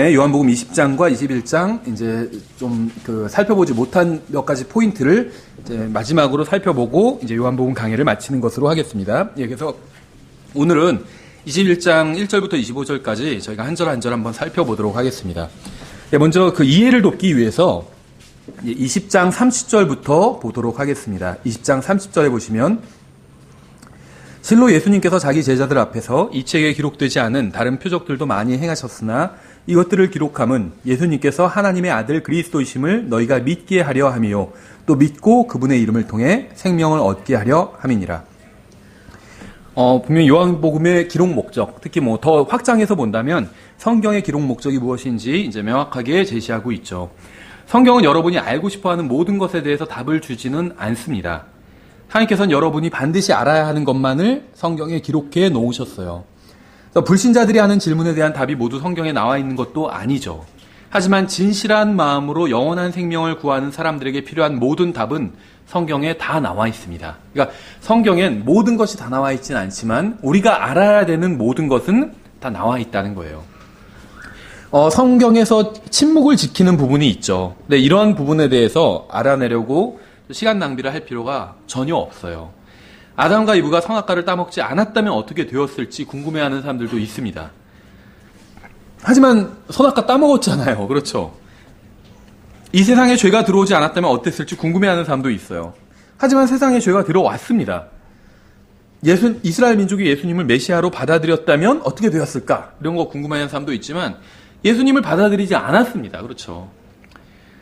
전에 요한복음 20장과 21장 이제 좀 살펴보지 못한 몇 가지 포인트를 이제 마지막으로 살펴보고 이제 요한복음 강해를 마치는 것으로 하겠습니다. 예, 그래서 오늘은 21장 1절부터 25절까지 저희가 한 절 한 절 한번 살펴보도록 하겠습니다. 예, 먼저 그 이해를 돕기 위해서 20장 30절부터 보도록 하겠습니다. 20장 30절에 보시면 실로 예수님께서 자기 제자들 앞에서 이 책에 기록되지 않은 다른 표적들도 많이 행하셨으나 이것들을 기록함은 예수님께서 하나님의 아들 그리스도이심을 너희가 믿게 하려 함이요 또 믿고 그분의 이름을 통해 생명을 얻게 하려 함이니라. 분명히 요한복음의 기록 목적, 특히 더 확장해서 본다면 성경의 기록 목적이 무엇인지 이제 명확하게 제시하고 있죠. 성경은 여러분이 알고 싶어하는 모든 것에 대해서 답을 주지는 않습니다. 하나님께서는 여러분이 반드시 알아야 하는 것만을 성경에 기록해 놓으셨어요. 불신자들이 하는 질문에 대한 답이 모두 성경에 나와 있는 것도 아니죠. 하지만 진실한 마음으로 영원한 생명을 구하는 사람들에게 필요한 모든 답은 성경에 다 나와 있습니다. 그러니까 성경엔 모든 것이 다 나와 있지는 않지만 우리가 알아야 되는 모든 것은 다 나와 있다는 거예요. 성경에서 침묵을 지키는 부분이 있죠. 근데 이러한 부분에 대해서 알아내려고 시간 낭비를 할 필요가 전혀 없어요. 아담과 이브가 선악과를 따먹지 않았다면 어떻게 되었을지 궁금해하는 사람들도 있습니다. 하지만 선악과 따먹었잖아요. 그렇죠? 이 세상에 죄가 들어오지 않았다면 어땠을지 궁금해하는 사람도 있어요. 하지만 세상에 죄가 들어왔습니다. 이스라엘 민족이 예수님을 메시아로 받아들였다면 어떻게 되었을까? 이런 거 궁금해하는 사람도 있지만 예수님을 받아들이지 않았습니다. 그렇죠?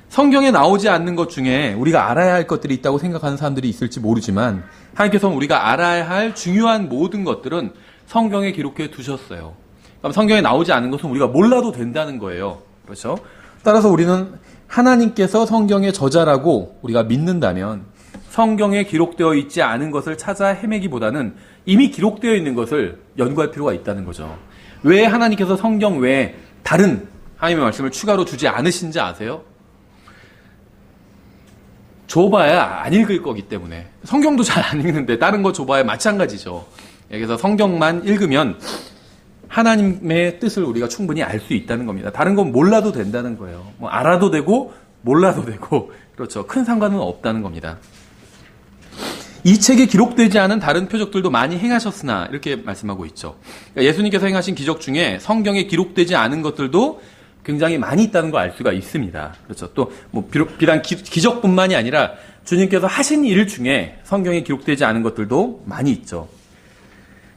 성경에 나오지 않는 것 중에 우리가 알아야 할 것들이 있다고 생각하는 사람들이 있을지 모르지만 하나님께서는 우리가 알아야 할 중요한 모든 것들은 성경에 기록해 두셨어요. 그럼 성경에 나오지 않은 것은 우리가 몰라도 된다는 거예요. 그렇죠? 따라서 우리는 하나님께서 성경의 저자라고 우리가 믿는다면 성경에 기록되어 있지 않은 것을 찾아 헤매기보다는 이미 기록되어 있는 것을 연구할 필요가 있다는 거죠. 왜 하나님께서 성경 외에 다른 하나님의 말씀을 추가로 주지 않으신지 아세요? 줘봐야 안 읽을 거기 때문에. 성경도 잘 안 읽는데 다른 거 줘봐야 마찬가지죠. 그래서 성경만 읽으면 하나님의 뜻을 우리가 충분히 알 수 있다는 겁니다. 다른 건 몰라도 된다는 거예요. 알아도 되고 몰라도 되고 그렇죠. 큰 상관은 없다는 겁니다. 이 책에 기록되지 않은 다른 표적들도 많이 행하셨으나 이렇게 말씀하고 있죠. 그러니까 예수님께서 행하신 기적 중에 성경에 기록되지 않은 것들도 굉장히 많이 있다는 걸 알 수가 있습니다. 그렇죠. 또 비단 기적뿐만이 아니라 주님께서 하신 일 중에 성경에 기록되지 않은 것들도 많이 있죠.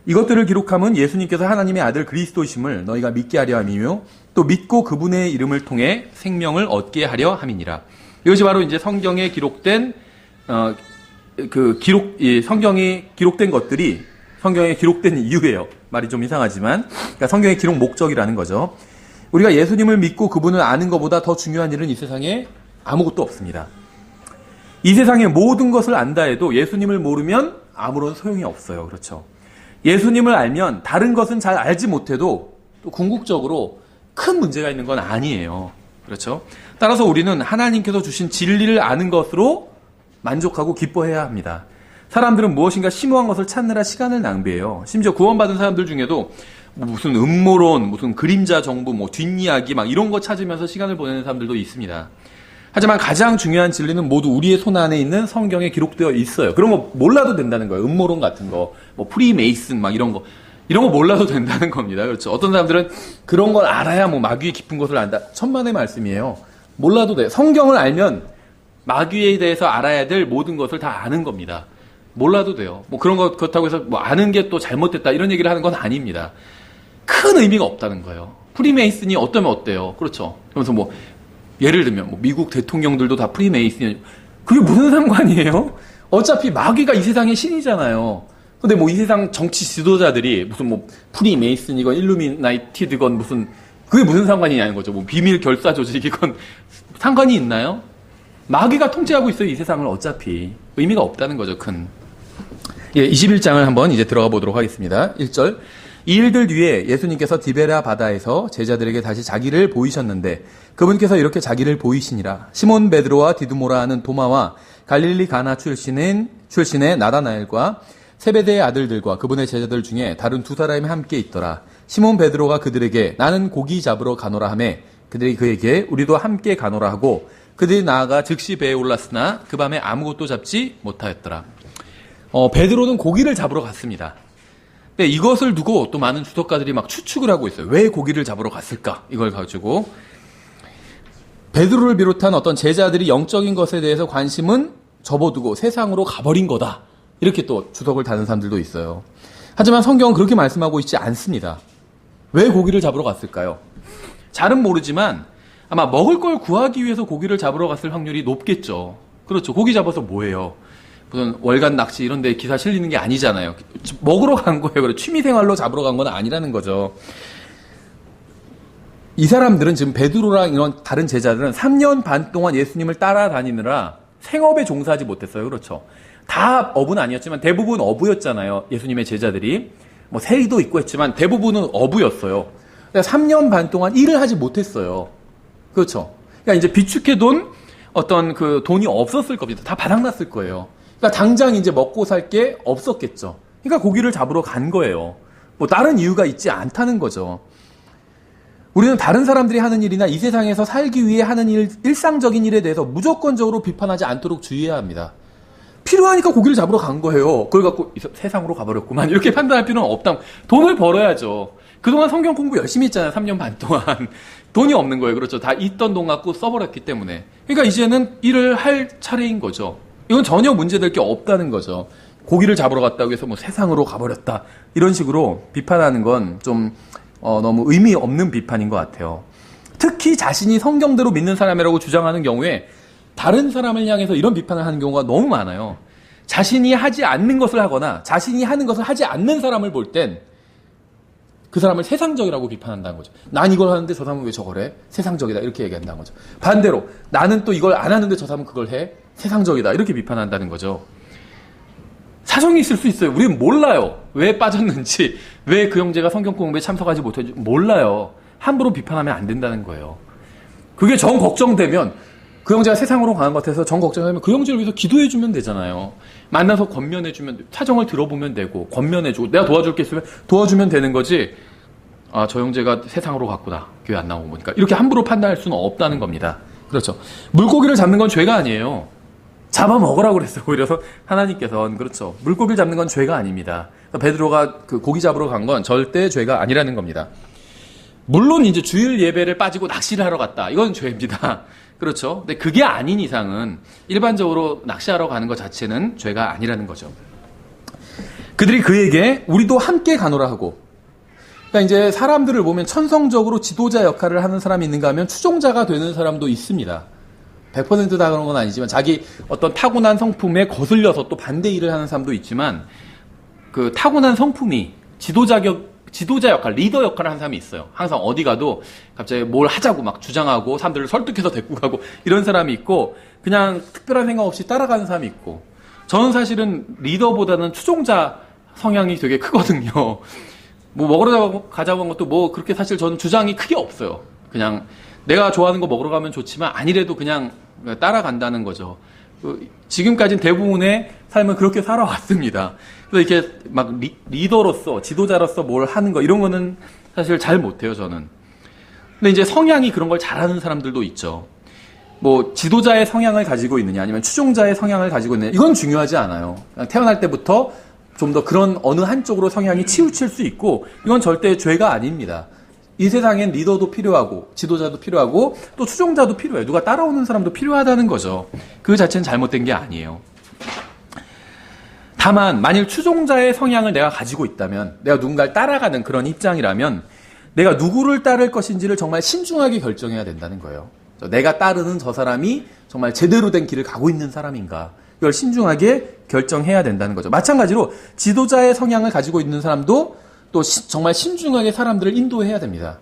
이것들을 기록함은 예수님께서 하나님의 아들 그리스도이심을 너희가 믿게 하려 함이며 또 믿고 그분의 이름을 통해 생명을 얻게 하려 함이니라. 이것이 바로 이제 성경에 기록된 성경에 기록된 것들이 성경에 기록된 이유예요. 말이 좀 이상하지만 그러니까 성경의 기록 목적이라는 거죠. 우리가 예수님을 믿고 그분을 아는 것보다 더 중요한 일은 이 세상에 아무것도 없습니다. 이 세상의 모든 것을 안다 해도 예수님을 모르면 아무런 소용이 없어요. 그렇죠? 예수님을 알면 다른 것은 잘 알지 못해도 또 궁극적으로 큰 문제가 있는 건 아니에요. 그렇죠? 따라서 우리는 하나님께서 주신 진리를 아는 것으로 만족하고 기뻐해야 합니다. 사람들은 무엇인가 심오한 것을 찾느라 시간을 낭비해요. 심지어 구원받은 사람들 중에도 무슨 음모론, 무슨 그림자 정부, 뒷이야기 이런 거 찾으면서 시간을 보내는 사람들도 있습니다. 하지만 가장 중요한 진리는 모두 우리의 손 안에 있는 성경에 기록되어 있어요. 그런 거 몰라도 된다는 거예요. 음모론 같은 거, 프리메이슨 이런 거 몰라도 된다는 겁니다. 그렇죠? 어떤 사람들은 그런 걸 알아야 마귀의 깊은 것을 안다. 천만의 말씀이에요. 몰라도 돼요. 성경을 알면 마귀에 대해서 알아야 될 모든 것을 다 아는 겁니다. 몰라도 돼요. 그렇다고 해서 아는 게 또 잘못됐다 이런 얘기를 하는 건 아닙니다. 큰 의미가 없다는 거예요. 프리메이슨이 어떠면 어때요? 그렇죠? 그러면서 예를 들면 미국 대통령들도 다 프리메이슨, 그게 무슨 상관이에요? 어차피 마귀가 이 세상의 신이잖아요. 근데 이 세상 정치 지도자들이 무슨 프리메이슨이건 일루미나이티드건 그게 무슨 상관이냐는 거죠. 비밀 결사 조직이건 상관이 있나요? 마귀가 통제하고 있어요. 이 세상을 어차피. 의미가 없다는 거죠. 큰. 21장을 한번 이제 들어가 보도록 하겠습니다. 1절. 이 일들 뒤에 예수님께서 디베랴 바다에서 제자들에게 다시 자기를 보이셨는데 그분께서 이렇게 자기를 보이시니라. 시몬 베드로와 디두모라 하는 도마와 갈릴리 가나 출신의 나다나엘과 세베대의 아들들과 그분의 제자들 중에 다른 두 사람이 함께 있더라. 시몬 베드로가 그들에게 나는 고기 잡으러 가노라 하매 그들이 그에게 우리도 함께 가노라 하고 그들이 나아가 즉시 배에 올랐으나 그 밤에 아무것도 잡지 못하였더라. 베드로는 고기를 잡으러 갔습니다. 근데 이것을 두고 또 많은 주석가들이 막 추측을 하고 있어요. 왜 고기를 잡으러 갔을까? 이걸 가지고 베드로를 비롯한 어떤 제자들이 영적인 것에 대해서 관심은 접어두고 세상으로 가버린 거다. 이렇게 또 주석을 다는 사람들도 있어요. 하지만 성경은 그렇게 말씀하고 있지 않습니다. 왜 고기를 잡으러 갔을까요? 잘은 모르지만 아마 먹을 걸 구하기 위해서 고기를 잡으러 갔을 확률이 높겠죠. 그렇죠. 고기 잡아서 뭐예요? 무슨 월간 낚시 이런 데 기사 실리는 게 아니잖아요. 먹으러 간 거예요. 취미생활로 잡으러 간 건 아니라는 거죠. 이 사람들은 지금 베드로랑 이런 다른 제자들은 3년 반 동안 예수님을 따라다니느라 생업에 종사하지 못했어요. 그렇죠. 다 어부는 아니었지만 대부분 어부였잖아요. 예수님의 제자들이. 뭐 세리도 있고 했지만 대부분은 어부였어요. 그러니까 3년 반 동안 일을 하지 못했어요. 그렇죠. 그러니까 이제 비축해둔 어떤 그 돈이 없었을 겁니다. 다 바닥났을 거예요. 그러니까 당장 이제 먹고 살 게 없었겠죠. 그러니까 고기를 잡으러 간 거예요. 뭐 다른 이유가 있지 않다는 거죠. 우리는 다른 사람들이 하는 일이나 이 세상에서 살기 위해 하는 일, 일상적인 일에 대해서 무조건적으로 비판하지 않도록 주의해야 합니다. 필요하니까 고기를 잡으러 간 거예요. 그걸 갖고 세상으로 가버렸구만. 이렇게 판단할 필요는 없다. 돈을 벌어야죠. 그동안 성경 공부 열심히 했잖아요. 3년 반 동안. 돈이 없는 거예요. 그렇죠. 다 있던 돈 갖고 써버렸기 때문에. 그러니까 이제는 일을 할 차례인 거죠. 이건 전혀 문제될 게 없다는 거죠. 고기를 잡으러 갔다고 해서 뭐 세상으로 가버렸다. 이런 식으로 비판하는 건 좀 너무 의미 없는 비판인 것 같아요. 특히 자신이 성경대로 믿는 사람이라고 주장하는 경우에 다른 사람을 향해서 이런 비판을 하는 경우가 너무 많아요. 자신이 하지 않는 것을 하거나 자신이 하는 것을 하지 않는 사람을 볼 땐 그 사람을 세상적이라고 비판한다는 거죠. 난 이걸 하는데 저 사람은 왜 저걸 해? 세상적이다. 이렇게 얘기한다는 거죠. 반대로 나는 또 이걸 안 하는데 저 사람은 그걸 해? 세상적이다. 이렇게 비판한다는 거죠. 사정이 있을 수 있어요. 우리는 몰라요. 왜 빠졌는지, 왜 그 형제가 성경 공부에 참석하지 못했는지 몰라요. 함부로 비판하면 안 된다는 거예요. 그게 정 걱정되면 그 형제가 세상으로 가는 것 같아서 정 걱정하면 그 형제를 위해서 기도해주면 되잖아요. 만나서 권면해주면, 사정을 들어보면 되고, 권면해주고, 내가 도와줄 게 있으면 도와주면 되는 거지, 아, 저 형제가 세상으로 갔구나. 교회 안 나오고 보니까. 이렇게 함부로 판단할 수는 없다는 겁니다. 그렇죠. 물고기를 잡는 건 죄가 아니에요. 잡아먹으라고 그랬어요. 오히려 하나님께서는. 그렇죠. 물고기를 잡는 건 죄가 아닙니다. 베드로가 그 고기 잡으러 간 건 절대 죄가 아니라는 겁니다. 물론 이제 주일 예배를 빠지고 낚시를 하러 갔다. 이건 죄입니다. 그렇죠. 근데 그게 아닌 이상은 일반적으로 낚시하러 가는 것 자체는 죄가 아니라는 거죠. 그들이 그에게 우리도 함께 가노라 하고, 그러니까 이제 사람들을 보면 천성적으로 지도자 역할을 하는 사람이 있는가 하면 추종자가 되는 사람도 있습니다. 100%다 그런 건 아니지만 자기 어떤 타고난 성품에 거슬려서 또 반대 일을 하는 사람도 있지만 그 타고난 성품이 지도자 역할, 리더 역할을 하는 사람이 있어요. 항상 어디 가도 갑자기 뭘 하자고 막 주장하고 사람들을 설득해서 데리고 가고 이런 사람이 있고 그냥 특별한 생각 없이 따라가는 사람이 있고 저는 사실은 리더보다는 추종자 성향이 되게 크거든요. 뭐 먹으러 가자고 한 것도 뭐 그렇게 사실 저는 주장이 크게 없어요. 그냥 내가 좋아하는 거 먹으러 가면 좋지만 아니래도 그냥 따라간다는 거죠. 지금까지는 대부분의 삶을 그렇게 살아왔습니다. 그래서 이렇게 막 리더로서, 지도자로서 뭘 하는 거, 이런 거는 사실 잘 못해요, 저는. 근데 이제 성향이 그런 걸 잘하는 사람들도 있죠. 뭐, 지도자의 성향을 가지고 있느냐, 아니면 추종자의 성향을 가지고 있느냐, 이건 중요하지 않아요. 태어날 때부터 좀 더 그런 어느 한쪽으로 성향이 치우칠 수 있고, 이건 절대 죄가 아닙니다. 이 세상엔 리더도 필요하고, 지도자도 필요하고, 또 추종자도 필요해요. 누가 따라오는 사람도 필요하다는 거죠. 그 자체는 잘못된 게 아니에요. 다만 만일 추종자의 성향을 내가 가지고 있다면, 내가 누군가를 따라가는 그런 입장이라면 내가 누구를 따를 것인지를 정말 신중하게 결정해야 된다는 거예요. 내가 따르는 저 사람이 정말 제대로 된 길을 가고 있는 사람인가, 이걸 신중하게 결정해야 된다는 거죠. 마찬가지로 지도자의 성향을 가지고 있는 사람도 또 정말 신중하게 사람들을 인도해야 됩니다.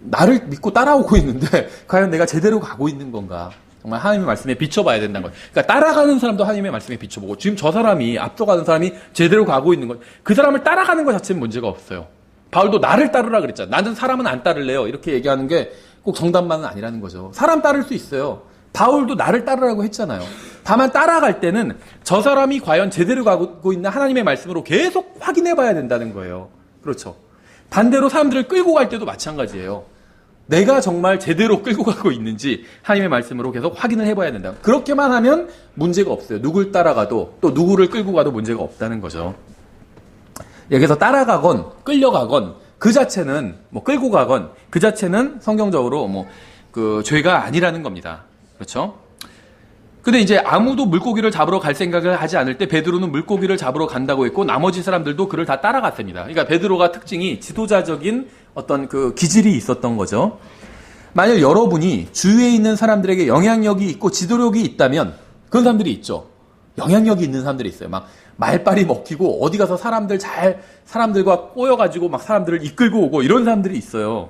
나를 믿고 따라오고 있는데 과연 내가 제대로 가고 있는 건가, 정말 하나님의 말씀에 비춰봐야 된다는 거예요. 그러니까 따라가는 사람도 하나님의 말씀에 비춰보고, 지금 저 사람이, 앞서가는 사람이 제대로 가고 있는 것, 그 사람을 따라가는 것 자체는 문제가 없어요. 바울도 나를 따르라 그랬잖아요. 나는 사람은 안 따를래요. 이렇게 얘기하는 게 꼭 정답만은 아니라는 거죠. 사람 따를 수 있어요. 바울도 나를 따르라고 했잖아요. 다만 따라갈 때는 저 사람이 과연 제대로 가고 있는 하나님의 말씀으로 계속 확인해 봐야 된다는 거예요. 그렇죠. 반대로 사람들을 끌고 갈 때도 마찬가지예요. 내가 정말 제대로 끌고 가고 있는지 하나님의 말씀으로 계속 확인을 해봐야 된다. 그렇게만 하면 문제가 없어요. 누굴 따라가도 또 누구를 끌고 가도 문제가 없다는 거죠. 여기서 따라가건 끌려가건 그 자체는 뭐 끌고 가건 그 자체는 성경적으로 뭐 그 죄가 아니라는 겁니다. 그렇죠? 근데 이제 아무도 물고기를 잡으러 갈 생각을 하지 않을 때 베드로는 물고기를 잡으러 간다고 했고 나머지 사람들도 그를 다 따라갔습니다. 그러니까 베드로가 특징이 지도자적인 어떤 그 기질이 있었던 거죠. 만약 여러분이 주위에 있는 사람들에게 영향력이 있고 지도력이 있다면 그런 사람들이 있죠. 영향력이 있는 사람들이 있어요. 막 말빨이 먹히고 어디 가서 사람들과 꼬여가지고 막 사람들을 이끌고 오고 이런 사람들이 있어요.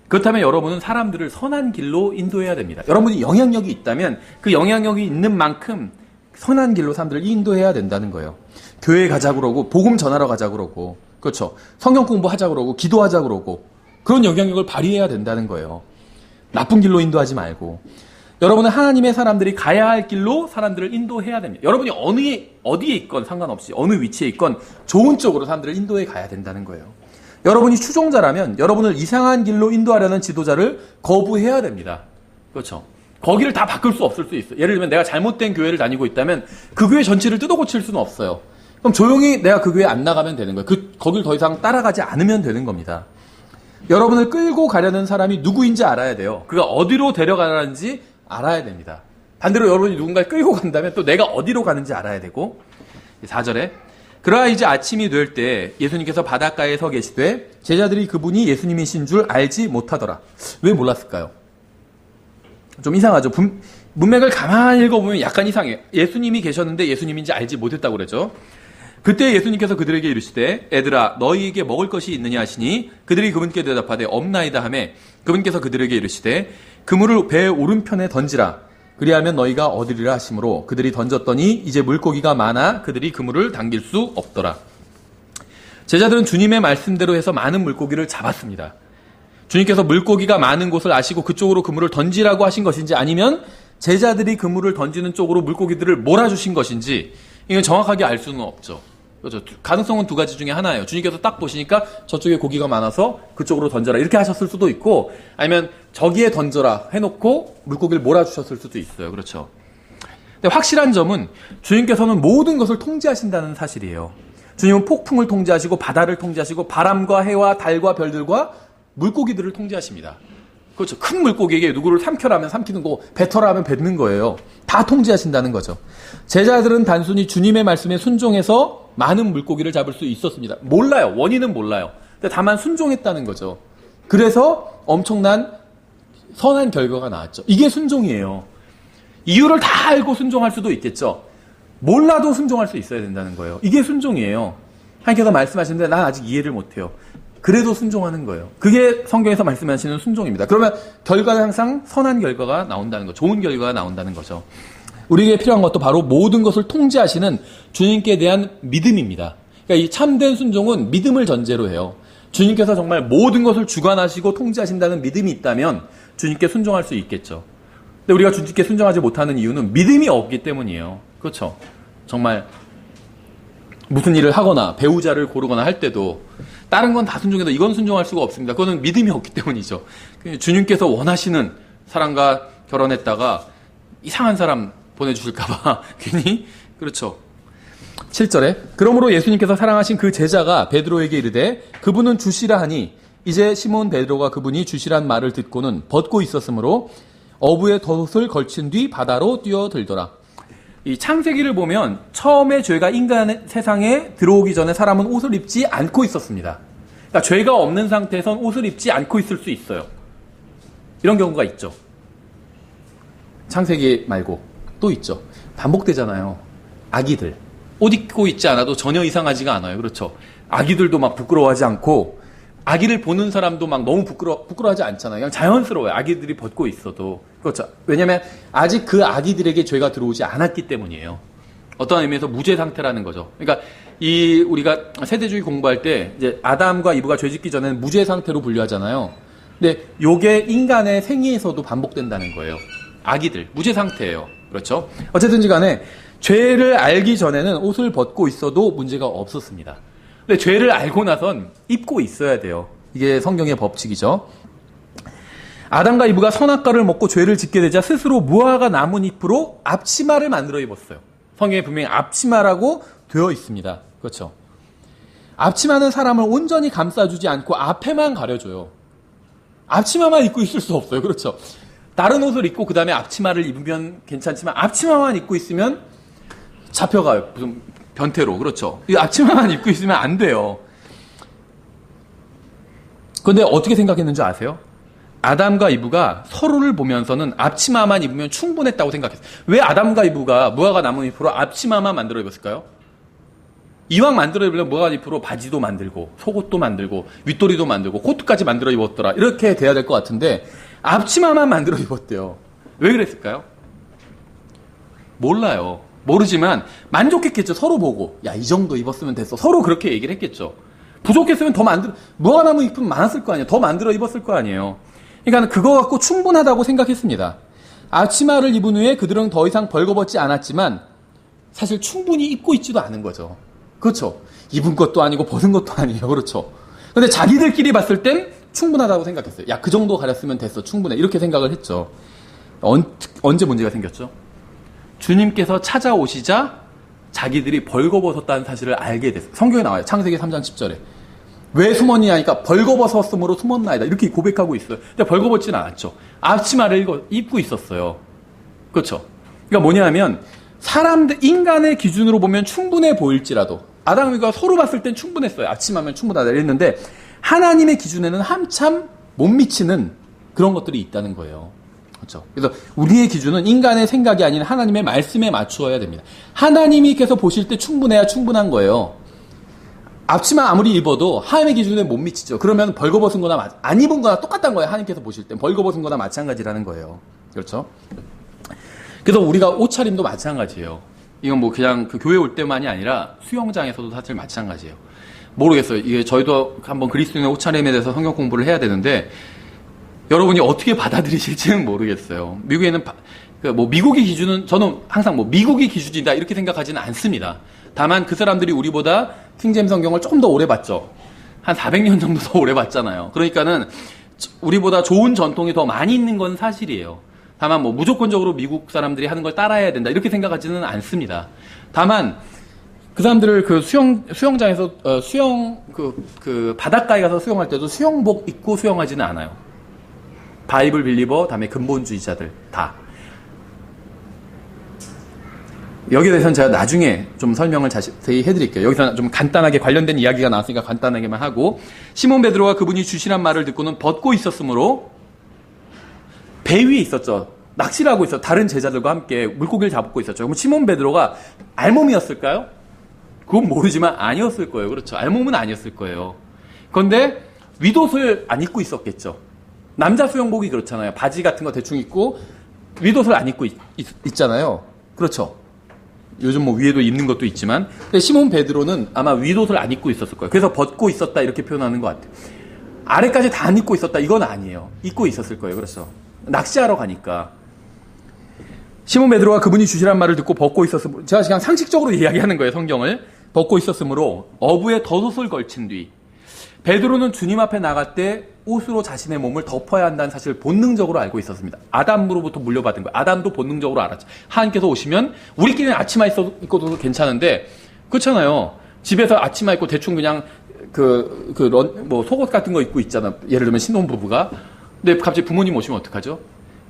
그렇다면 여러분은 사람들을 선한 길로 인도해야 됩니다. 여러분이 영향력이 있다면 그 영향력이 있는 만큼 선한 길로 사람들을 인도해야 된다는 거예요. 교회 가자고 그러고 복음 전하러 가자고 그러고 그렇죠. 성경 공부하자고 그러고 기도하자고 그러고 그런 영향력을 발휘해야 된다는 거예요. 나쁜 길로 인도하지 말고 여러분은 하나님의 사람들이 가야 할 길로 사람들을 인도해야 됩니다. 여러분이 어디에 있건 상관없이 어느 위치에 있건 좋은 쪽으로 사람들을 인도해 가야 된다는 거예요. 여러분이 추종자라면 여러분을 이상한 길로 인도하려는 지도자를 거부해야 됩니다. 그렇죠. 거기를 다 바꿀 수 없을 수 있어요. 예를 들면 내가 잘못된 교회를 다니고 있다면 그 교회 전체를 뜯어 고칠 수는 없어요. 그럼 조용히 내가 그 교회 안 나가면 되는 거예요. 거길 더 이상 따라가지 않으면 되는 겁니다. 여러분을 끌고 가려는 사람이 누구인지 알아야 돼요. 그가 어디로 데려가는지 알아야 됩니다. 반대로 여러분이 누군가를 끌고 간다면 또 내가 어디로 가는지 알아야 되고 4절에 그러나 이제 아침이 될 때 예수님께서 바닷가에 서 계시되 제자들이 그분이 예수님이신 줄 알지 못하더라. 왜 몰랐을까요? 좀 이상하죠. 문맥을 가만히 읽어보면 약간 이상해요. 예수님이 계셨는데 예수님인지 알지 못했다고 그러죠. 그때 예수님께서 그들에게 이르시되 애들아 너희에게 먹을 것이 있느냐 하시니 그들이 그분께 대답하되 없나이다 하매 그분께서 그들에게 이르시되 그물을 배의 오른편에 던지라. 그리하면 너희가 얻으리라 하심으로 그들이 던졌더니 이제 물고기가 많아 그들이 그물을 당길 수 없더라. 제자들은 주님의 말씀대로 해서 많은 물고기를 잡았습니다. 주님께서 물고기가 많은 곳을 아시고 그쪽으로 그물을 던지라고 하신 것인지 아니면 제자들이 그물을 던지는 쪽으로 물고기들을 몰아주신 것인지 이건 정확하게 알 수는 없죠. 그렇죠. 가능성은 두 가지 중에 하나예요. 주님께서 딱 보시니까 저쪽에 고기가 많아서 그쪽으로 던져라 이렇게 하셨을 수도 있고 아니면 저기에 던져라 해놓고 물고기를 몰아주셨을 수도 있어요. 그렇죠. 근데 확실한 점은 주님께서는 모든 것을 통제하신다는 사실이에요. 주님은 폭풍을 통제하시고 바다를 통제하시고 바람과 해와 달과 별들과 물고기들을 통제하십니다. 그렇죠. 큰 물고기에게 누구를 삼켜라면 삼키는 거고 뱉어라 하면 뱉는 거예요. 다 통제하신다는 거죠. 제자들은 단순히 주님의 말씀에 순종해서 많은 물고기를 잡을 수 있었습니다. 몰라요. 원인은 몰라요. 근데 다만 순종했다는 거죠. 그래서 엄청난 선한 결과가 나왔죠. 이게 순종이에요. 이유를 다 알고 순종할 수도 있겠죠. 몰라도 순종할 수 있어야 된다는 거예요. 이게 순종이에요. 하나님께서 말씀하시는데 난 아직 이해를 못해요. 그래도 순종하는 거예요. 그게 성경에서 말씀하시는 순종입니다. 그러면 결과는 항상 선한 결과가 나온다는 거, 좋은 결과가 나온다는 거죠. 우리에게 필요한 것도 바로 모든 것을 통제하시는 주님께 대한 믿음입니다. 그러니까 이 참된 순종은 믿음을 전제로 해요. 주님께서 정말 모든 것을 주관하시고 통제하신다는 믿음이 있다면 주님께 순종할 수 있겠죠. 근데 우리가 주님께 순종하지 못하는 이유는 믿음이 없기 때문이에요. 그렇죠? 정말 무슨 일을 하거나 배우자를 고르거나 할 때도 다른 건 다 순종해도 이건 순종할 수가 없습니다. 그거는 믿음이 없기 때문이죠. 주님께서 원하시는 사람과 결혼했다가 이상한 사람 보내주실까봐 괜히 그렇죠. 7절에 그러므로 예수님께서 사랑하신 그 제자가 베드로에게 이르되 그분은 주시라 하니 이제 시몬 베드로가 그분이 주시란 말을 듣고는 벗고 있었으므로 어부의 덫을 걸친 뒤 바다로 뛰어들더라. 이 창세기를 보면 처음에 죄가 인간 세상에 들어오기 전에 사람은 옷을 입지 않고 있었습니다. 그러니까 죄가 없는 상태에선 옷을 입지 않고 있을 수 있어요. 이런 경우가 있죠. 창세기 말고 또 있죠. 반복되잖아요. 아기들. 옷 입고 있지 않아도 전혀 이상하지가 않아요. 그렇죠. 아기들도 막 부끄러워하지 않고 아기를 보는 사람도 막 너무 부끄러워하지 않잖아요. 그냥 자연스러워요. 아기들이 벗고 있어도. 그렇죠. 왜냐면 아직 그 아기들에게 죄가 들어오지 않았기 때문이에요. 어떤 의미에서 무죄 상태라는 거죠. 그러니까 우리가 세대주의 공부할 때 이제 아담과 이브가 죄 짓기 전에는 무죄 상태로 분류하잖아요. 근데 요게 인간의 생애에서도 반복된다는 거예요. 아기들, 무죄 상태예요. 그렇죠. 어쨌든지 간에 죄를 알기 전에는 옷을 벗고 있어도 문제가 없었습니다. 근데 죄를 알고 나선 입고 있어야 돼요. 이게 성경의 법칙이죠. 아담과 이브가 선악과를 먹고 죄를 짓게 되자 스스로 무화과 나뭇잎으로 앞치마를 만들어 입었어요. 성경에 분명히 앞치마라고 되어 있습니다. 그렇죠? 앞치마는 사람을 온전히 감싸주지 않고 앞에만 가려줘요. 앞치마만 입고 있을 수 없어요. 그렇죠? 다른 옷을 입고 그 다음에 앞치마를 입으면 괜찮지만 앞치마만 입고 있으면 잡혀가요. 무슨 변태로. 그렇죠? 이 앞치마만 입고 있으면 안 돼요. 그런데 어떻게 생각했는지 아세요? 아담과 이브가 서로를 보면서는 앞치마만 입으면 충분했다고 생각했어요. 왜 아담과 이브가 무화과 나뭇잎으로 앞치마만 만들어 입었을까요? 이왕 만들어 입으려면 무화과 잎으로 바지도 만들고 속옷도 만들고 윗도리도 만들고 코트까지 만들어 입었더라. 이렇게 돼야 될 것 같은데 앞치마만 만들어 입었대요. 왜 그랬을까요? 몰라요. 모르지만 만족했겠죠. 서로 보고. 야, 이 정도 입었으면 됐어. 서로 그렇게 얘기를 했겠죠. 부족했으면 더 무화과 나뭇잎은 많았을 거 아니에요. 더 만들어 입었을 거 아니에요. 그러니까 그거 갖고 충분하다고 생각했습니다. 앞치마를 입은 후에 그들은 더 이상 벌거벗지 않았지만 사실 충분히 입고 있지도 않은 거죠. 그렇죠. 입은 것도 아니고 벗은 것도 아니에요. 그렇죠. 근데 자기들끼리 봤을 땐 충분하다고 생각했어요. 야, 그 정도 가렸으면 됐어. 충분해. 이렇게 생각을 했죠. 언제 문제가 생겼죠? 주님께서 찾아오시자 자기들이 벌거벗었다는 사실을 알게 됐어요. 성경에 나와요. 창세기 3장 10절에. 왜 숨었냐 하니까 벌거벗었으므로 숨었나이다. 이렇게 고백하고 있어요. 근데 벌거벗지는 않았죠. 앞치마를 입고 있었어요. 그렇죠. 그러니까 뭐냐 하면 인간의 기준으로 보면 충분해 보일지라도 아담과 서로 봤을 땐 충분했어요. 앞치마면 충분하다 이랬는데 하나님의 기준에는 한참 못 미치는 그런 것들이 있다는 거예요. 그렇죠. 그래서 우리의 기준은 인간의 생각이 아닌 하나님의 말씀에 맞추어야 됩니다. 하나님께서 보실 때 충분해야 충분한 거예요. 앞치마 아무리 입어도 하나님의 기준에 못 미치죠. 그러면 벌거벗은 거나 안 입은 거나 똑같다는 거예요. 하나님께서 보실 때 벌거벗은 거나 마찬가지라는 거예요. 그렇죠? 그래서 우리가 옷차림도 마찬가지예요. 이건 뭐 그냥 그 교회 올 때만이 아니라 수영장에서도 사실 마찬가지예요. 모르겠어요. 이게 저희도 한번 그리스도인의 옷차림에 대해서 성경 공부를 해야 되는데 여러분이 어떻게 받아들이실지는 모르겠어요. 미국에는 미국의 기준은 저는 항상 미국의 기준이다 이렇게 생각하지는 않습니다. 다만 그 사람들이 우리보다 킹제임스 성경을 조금 더 오래 봤죠. 한 400년 정도 더 오래 봤잖아요. 그러니까는 우리보다 좋은 전통이 더 많이 있는 건 사실이에요. 다만 무조건적으로 미국 사람들이 하는 걸 따라해야 된다 이렇게 생각하지는 않습니다. 다만 그 사람들을 그 수영장에서 바닷가에 가서 수영할 때도 수영복 입고 수영하지는 않아요. 바이블 빌리버, 다음에 근본주의자들 다. 여기에 대해서는 제가 나중에 좀 설명을 자세히 해드릴게요. 여기서 좀 간단하게 관련된 이야기가 나왔으니까 간단하게만 하고 시몬 베드로가 그분이 주시란 말을 듣고는 벗고 있었으므로 배 위에 있었죠. 낚시를 하고 있어. 다른 제자들과 함께 물고기를 잡고 있었죠. 그럼 시몬 베드로가 알몸이었을까요? 그건 모르지만 아니었을 거예요. 그렇죠. 알몸은 아니었을 거예요. 그런데 윗옷을 안 입고 있었겠죠. 남자 수영복이 그렇잖아요. 바지 같은 거 대충 입고 윗옷을 안 입고 있잖아요. 그렇죠. 요즘 위에도 입는 것도 있지만 근데 시몬 베드로는 아마 윗옷을 안 입고 있었을 거예요. 그래서 벗고 있었다 이렇게 표현하는 것 같아요. 아래까지 다 안 입고 있었다 이건 아니에요. 입고 있었을 거예요. 그렇죠. 낚시하러 가니까. 시몬 베드로가 그분이 주시란 말을 듣고 벗고 있었으므로 제가 그냥 상식적으로 이야기하는 거예요. 성경을. 벗고 있었으므로 어부에 덧옷을 걸친 뒤 베드로는 주님 앞에 나갈 때 옷으로 자신의 몸을 덮어야 한다는 사실을 본능적으로 알고 있었습니다. 아담으로부터 물려받은 거예요. 아담도 본능적으로 알았죠. 하나님께서 오시면 우리끼리는 앞치마 입고도 괜찮은데 그렇잖아요. 집에서 앞치마 입고 대충 그냥 속옷 같은 거 입고 있잖아. 예를 들면 신혼부부가. 근데 갑자기 부모님 오시면 어떡하죠?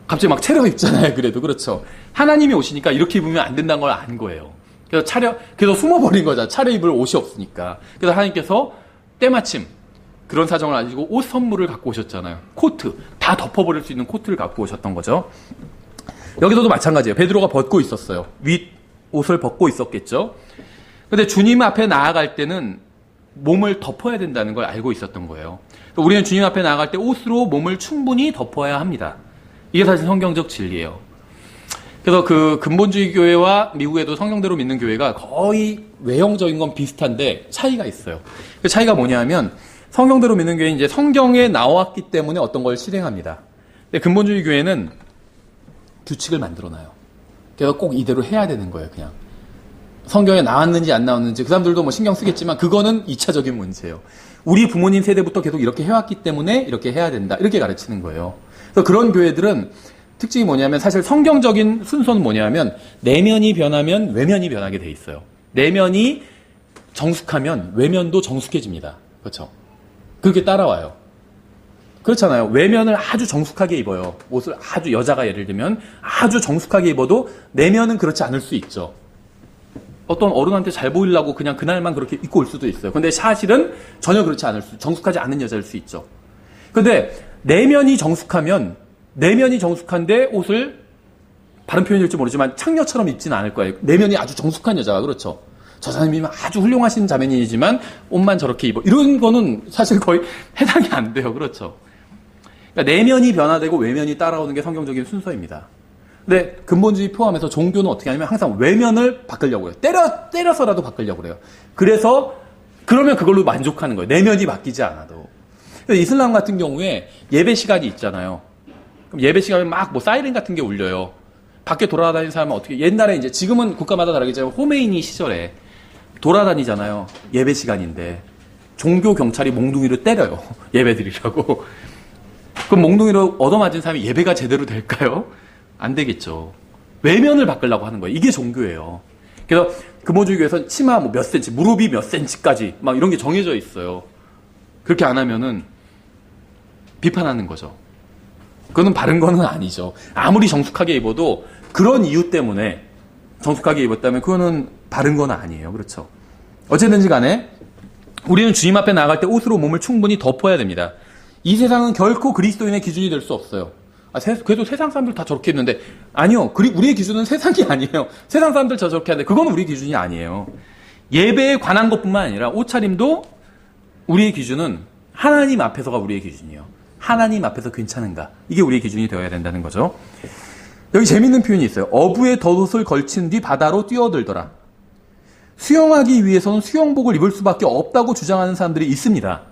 갑자기 막 차려입잖아요. 그래도 그렇죠. 하나님이 오시니까 이렇게 입으면 안 된다는 걸 안 거예요. 그래서 숨어버린 거잖아. 차려입을 옷이 없으니까. 그래서 하나님께서 때마침 그런 사정을 아시고 옷 선물을 갖고 오셨잖아요. 코트. 다 덮어버릴 수 있는 코트를 갖고 오셨던 거죠. 여기서도 마찬가지예요. 베드로가 벗고 있었어요. 윗 옷을 벗고 있었겠죠. 근데 주님 앞에 나아갈 때는 몸을 덮어야 된다는 걸 알고 있었던 거예요. 우리는 주님 앞에 나아갈 때 옷으로 몸을 충분히 덮어야 합니다. 이게 사실 성경적 진리예요. 그래서 그 근본주의 교회와 미국에도 성경대로 믿는 교회가 거의 외형적인 건 비슷한데 차이가 있어요. 그 차이가 뭐냐 하면 성경대로 믿는 교회는 이제 성경에 나왔기 때문에 어떤 걸 실행합니다. 근데 근본주의 교회는 규칙을 만들어놔요. 그래서 꼭 이대로 해야 되는 거예요, 그냥. 성경에 나왔는지 안 나왔는지 그 사람들도 신경 쓰겠지만 그거는 2차적인 문제예요. 우리 부모님 세대부터 계속 이렇게 해왔기 때문에 이렇게 해야 된다. 이렇게 가르치는 거예요. 그래서 그런 교회들은 특징이 뭐냐면 사실 성경적인 순서는 뭐냐면 내면이 변하면 외면이 변하게 돼 있어요. 내면이 정숙하면 외면도 정숙해집니다. 그렇죠? 그렇게 따라와요. 그렇잖아요. 외면을 아주 정숙하게 입어요. 옷을 아주 여자가 예를 들면 아주 정숙하게 입어도 내면은 그렇지 않을 수 있죠. 어떤 어른한테 잘 보이려고 그냥 그날만 그렇게 입고 올 수도 있어요. 근데 사실은 전혀 그렇지 않을 수, 정숙하지 않은 여자일 수 있죠. 근데 내면이 정숙한데 옷을 바른 표현일지 모르지만 창녀처럼 입지는 않을 거예요. 내면이 아주 정숙한 여자가 그렇죠. 저 사람이면 아주 훌륭하신 자매님이지만 옷만 저렇게 입어. 이런 거는 사실 거의 해당이 안 돼요. 그렇죠. 그러니까 내면이 변화되고 외면이 따라오는 게 성경적인 순서입니다. 근데 근본주의 포함해서 종교는 어떻게 하냐면 항상 외면을 바꾸려고 해요. 때려서라도 바꾸려고 그래요. 그러면 그걸로 만족하는 거예요. 내면이 바뀌지 않아도. 이슬람 같은 경우에 예배 시간이 있잖아요. 그럼 예배 시간에 막 뭐 사이렌 같은 게 울려요. 밖에 돌아다니는 사람은 어떻게, 옛날에 이제 지금은 국가마다 다르겠지만 호메이니 시절에 돌아다니잖아요. 예배 시간인데. 종교 경찰이 몽둥이로 때려요. 예배 드리라고. 그럼 몽둥이로 얻어맞은 사람이 예배가 제대로 될까요? 안 되겠죠. 외면을 바꾸려고 하는 거예요. 이게 종교예요. 그래서 근본주의 교회에서는 치마 뭐 몇 센치, 무릎이 몇 센치까지 막 이런 게 정해져 있어요. 그렇게 안 하면은 비판하는 거죠. 그거는 바른 거는 아니죠. 아무리 정숙하게 입어도 그런 이유 때문에 정숙하게 입었다면 그거는 바른 건 아니에요. 그렇죠. 어쨌든지 간에 우리는 주님 앞에 나아갈 때 옷으로 몸을 충분히 덮어야 됩니다. 이 세상은 결코 그리스도인의 기준이 될 수 없어요. 그래도 세상 사람들 다 저렇게 입는데 아니요. 우리의 기준은 세상이 아니에요. 세상 사람들 저렇게 하는데 그건 우리 기준이 아니에요. 예배에 관한 것뿐만 아니라 옷차림도 우리의 기준은 하나님 앞에서가 우리의 기준이에요. 하나님 앞에서 괜찮은가? 이게 우리의 기준이 되어야 된다는 거죠. 여기 재밌는 표현이 있어요. 어부의 덧옷을 걸친 뒤 바다로 뛰어들더라. 수영하기 위해서는 수영복을 입을 수밖에 없다고 주장하는 사람들이 있습니다.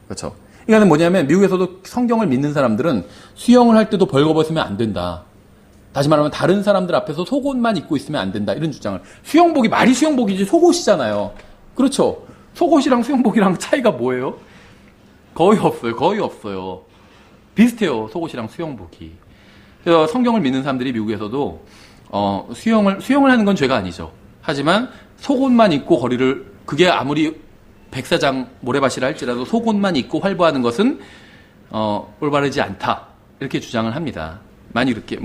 그렇죠. 이거는 뭐냐면 미국에서도 성경을 믿는 사람들은 수영을 할 때도 벌거벗으면 안 된다. 다시 말하면 다른 사람들 앞에서 속옷만 입고 있으면 안 된다. 이런 주장을. 수영복이 말이 수영복이지 속옷이잖아요. 그렇죠. 속옷이랑 수영복이랑 차이가 뭐예요? 거의 없어요. 비슷해요. 속옷이랑 수영복이. 그래서 성경을 믿는 사람들이 미국에서도 수영을 하는 건 죄가 아니죠. 하지만 속옷만 입고 그게 아무리 백사장 모래밭이라 할지라도 속옷만 입고 활보하는 것은 올바르지 않다. 이렇게 주장을 합니다. 많이 이렇게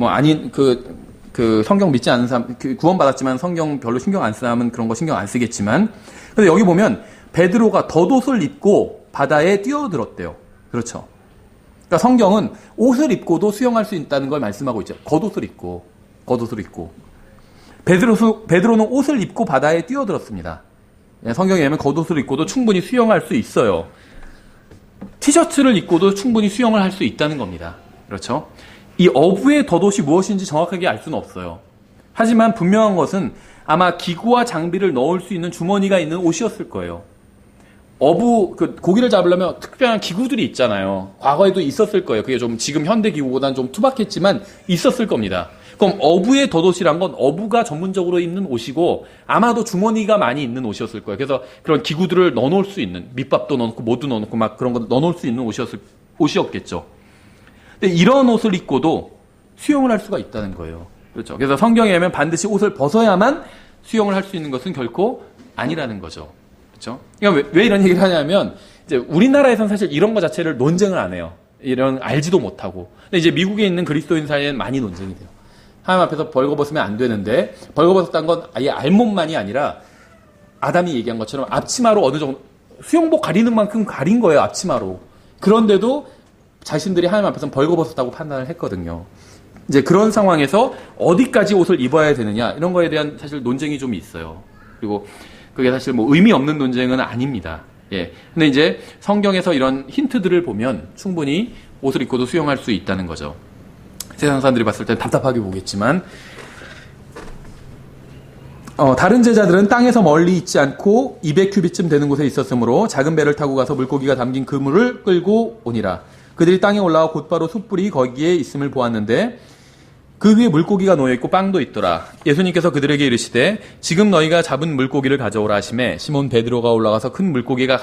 그 성경 믿지 않는 사람, 구원받았지만 성경 별로 신경 안 쓰는 사람은 그런 거 신경 안 쓰겠지만, 근데 여기 보면 베드로가 덧옷을 입고 바다에 뛰어들었대요. 그렇죠. 그러니까 성경은 옷을 입고도 수영할 수 있다는 걸 말씀하고 있죠. 겉옷을 입고. 베드로는 옷을 입고 바다에 뛰어들었습니다. 성경에 의하면 겉옷을 입고도 충분히 수영할 수 있어요. 티셔츠를 입고도 충분히 수영을 할 수 있다는 겁니다. 그렇죠? 이 어부의 덧옷이 무엇인지 정확하게 알 수는 없어요. 하지만 분명한 것은 아마 기구와 장비를 넣을 수 있는 주머니가 있는 옷이었을 거예요. 고기를 잡으려면 특별한 기구들이 있잖아요. 과거에도 있었을 거예요. 그게 좀 지금 현대 기구보다는 좀 투박했지만 있었을 겁니다. 그럼 어부의 덧옷이란 건 어부가 전문적으로 입는 옷이고 아마도 주머니가 많이 있는 옷이었을 거예요. 그래서 그런 기구들을 넣어놓을 수 있는, 밑밥도 넣어놓고 모두 넣어놓고 막 그런 거 넣어놓을 수 있는 옷이었겠죠. 근데 이런 옷을 입고도 수영을 할 수가 있다는 거예요. 그렇죠. 그래서 성경에 의하면 반드시 옷을 벗어야만 수영을 할 수 있는 것은 결코 아니라는 거죠. 그렇죠? 그러니까 왜 이런 얘기를 하냐면 이제 우리나라에서는 사실 이런 거 자체를 논쟁을 안 해요. 알지도 못하고. 근데 이제 미국에 있는 그리스도인 사이에는 많이 논쟁이 돼요. 하나님 앞에서 벌거벗으면 안 되는데 벌거벗었다는 건 아예 알몸만이 아니라 아담이 얘기한 것처럼 앞치마로 어느 정도 수영복 가리는 만큼 가린 거예요. 앞치마로. 그런데도 자신들이 하나님 앞에서는 벌거벗었다고 판단을 했거든요. 이제 그런 상황에서 어디까지 옷을 입어야 되느냐 이런 거에 대한 사실 논쟁이 좀 있어요. 그리고 그게 사실 뭐 의미 없는 논쟁은 아닙니다. 예. 근데 이제 성경에서 이런 힌트들을 보면 충분히 옷을 입고도 수영할 수 있다는 거죠. 세상 사람들이 봤을 땐 답답하게 보겠지만, 다른 제자들은 땅에서 멀리 있지 않고 200규빗쯤 되는 곳에 있었으므로 작은 배를 타고 가서 물고기가 담긴 그물을 끌고 오니라. 그들이 땅에 올라와 곧바로 숯불이 거기에 있음을 보았는데 그 위에 물고기가 놓여있고 빵도 있더라. 예수님께서 그들에게 이르시되 지금 너희가 잡은 물고기를 가져오라 하시매 시몬 베드로가 올라가서 큰 물고기가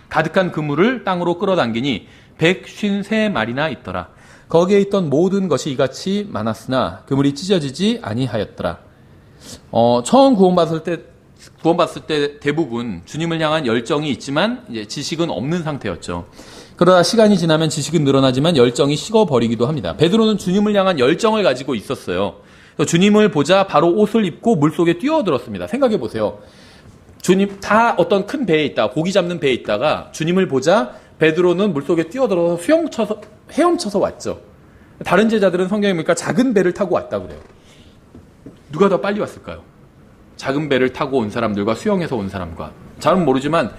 가득한 그물을 땅으로 끌어당기니 153마리나 있더라. 거기에 있던 모든 것이 이같이 많았으나 그물이 찢어지지 아니하였더라. 처음 구원받았을 때 대부분 주님을 향한 열정이 있지만 이제 지식은 없는 상태였죠. 그러다 시간이 지나면 지식은 늘어나지만 열정이 식어버리기도 합니다. 베드로는 주님을 향한 열정을 가지고 있었어요. 주님을 보자 바로 옷을 입고 물속에 뛰어들었습니다. 생각해 보세요. 주님 다 어떤 큰 배에 있다, 고기 잡는 배에 있다가 주님을 보자 베드로는 물속에 뛰어들어서 헤엄쳐서 왔죠. 다른 제자들은 성경에 보니까 작은 배를 타고 왔다 그래요. 누가 더 빨리 왔을까요? 작은 배를 타고 온 사람들과 수영해서 온 사람과. 잘은 모르지만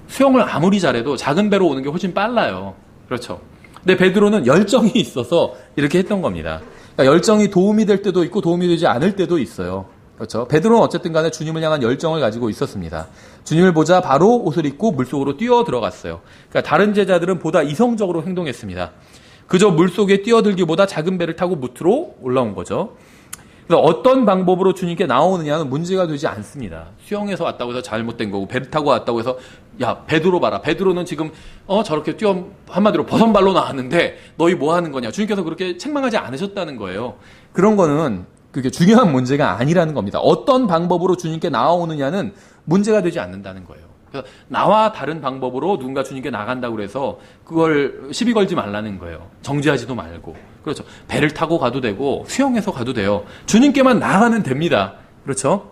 수영을 아무리 잘해도 작은 배로 오는 게 훨씬 빨라요. 그렇죠. 근데 베드로는 열정이 있어서 이렇게 했던 겁니다. 그러니까 열정이 도움이 될 때도 있고 도움이 되지 않을 때도 있어요. 그렇죠. 베드로는 어쨌든 간에 주님을 향한 열정을 가지고 있었습니다. 주님을 보자 바로 옷을 입고 물속으로 뛰어 들어갔어요. 그러니까 다른 제자들은 보다 이성적으로 행동했습니다. 그저 물속에 뛰어들기보다 작은 배를 타고 무트로 올라온 거죠. 그래서 어떤 방법으로 주님께 나오느냐는 문제가 되지 않습니다. 수영해서 왔다고 해서 잘못된 거고 배를 타고 왔다고 해서 야 베드로 봐라. 베드로는 지금 저렇게 한마디로 버선발로 나왔는데 너희 뭐 하는 거냐. 주님께서 그렇게 책망하지 않으셨다는 거예요. 그런 거는 그게 중요한 문제가 아니라는 겁니다. 어떤 방법으로 주님께 나아오느냐는 문제가 되지 않는다는 거예요. 그래서 나와 다른 방법으로 누군가 주님께 나간다고 해서 그걸 시비 걸지 말라는 거예요. 정죄하지도 말고. 그렇죠. 배를 타고 가도 되고 수영해서 가도 돼요. 주님께만 나아가면 됩니다. 그렇죠.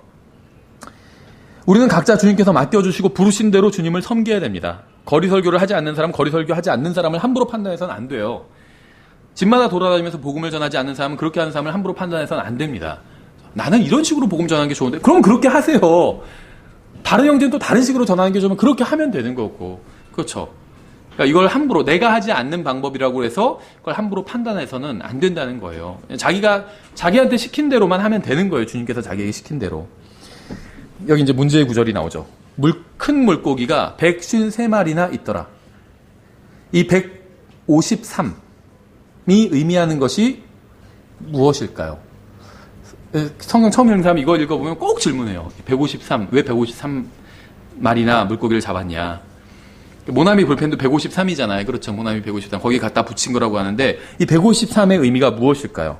우리는 각자 주님께서 맡겨주시고 부르신 대로 주님을 섬겨야 됩니다. 거리 설교를 하지 않는 사람, 거리 설교하지 않는 사람을 함부로 판단해서는 안 돼요. 집마다 돌아다니면서 복음을 전하지 않는 사람은 그렇게 하는 사람을 함부로 판단해서는 안 됩니다. 나는 이런 식으로 복음 전하는 게 좋은데 그럼 그렇게 하세요. 다른 형제는 또 다른 식으로 전하는 게 좋으면 그렇게 하면 되는 거고. 그렇죠. 그러니까 이걸 함부로 내가 하지 않는 방법이라고 해서 그걸 함부로 판단해서는 안 된다는 거예요. 자기한테 시킨 대로만 하면 되는 거예요. 주님께서 자기에게 시킨 대로. 여기 이제 문제의 구절이 나오죠. 큰 물고기가 153마리나 있더라. 이 153이 의미하는 것이 무엇일까요? 성경 처음 읽는 사람이 이거 읽어보면 꼭 질문해요. 153, 왜 153마리나 물고기를 잡았냐. 모나미 볼펜도 153이잖아요. 그렇죠. 모나미 153. 거기 갖다 붙인 거라고 하는데 이 153의 의미가 무엇일까요?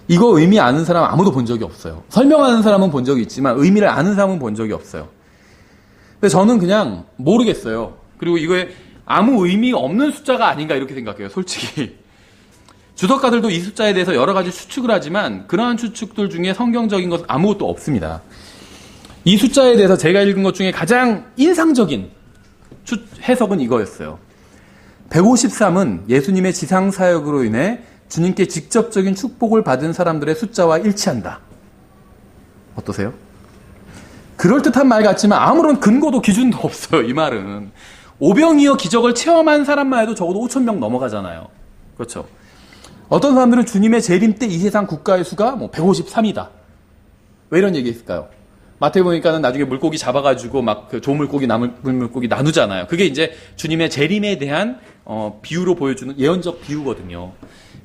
이거 의미 아는 사람 아무도 본 적이 없어요. 설명하는 사람은 본 적이 있지만 의미를 아는 사람은 본 적이 없어요. 그래서 저는 그냥 모르겠어요. 그리고 이거에 아무 의미 없는 숫자가 아닌가 이렇게 생각해요. 솔직히. 주석가들도 이 숫자에 대해서 여러 가지 추측을 하지만 그러한 추측들 중에 성경적인 것은 아무것도 없습니다. 이 숫자에 대해서 제가 읽은 것 중에 가장 인상적인 해석은 이거였어요. 153은 예수님의 지상사역으로 인해 주님께 직접적인 축복을 받은 사람들의 숫자와 일치한다. 어떠세요? 그럴듯한 말 같지만 아무런 근거도 기준도 없어요. 이 말은. 오병이어 기적을 체험한 사람만 해도 적어도 5,000명 넘어가잖아요. 그렇죠. 어떤 사람들은 주님의 재림 때 이 세상 국가의 수가 153이다. 왜 이런 얘기 했을까요? 마태복음 보니까는 나중에 물고기 잡아가지고 막 그 조물고기, 나물고기 나누잖아요. 그게 이제 주님의 재림에 대한 비유로 보여주는 예언적 비유거든요.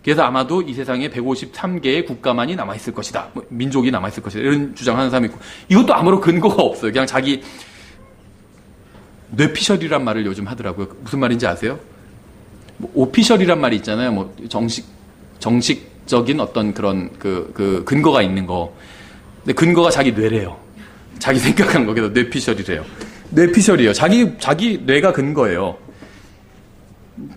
그래서 아마도 이 세상에 153개의 국가만이 남아있을 것이다. 민족이 남아있을 것이다. 이런 주장하는 사람이 있고. 이것도 아무런 근거가 없어요. 그냥 자기 뇌피셜이란 말을 요즘 하더라고요. 무슨 말인지 아세요? 오피셜이란 말이 있잖아요. 정식적인 어떤 그런 근거가 있는 거. 근데 근거가 자기 뇌래요. 자기 생각한 거. 그래서 뇌피셜이래요. 뇌피셜이에요. 자기 뇌가 근거예요.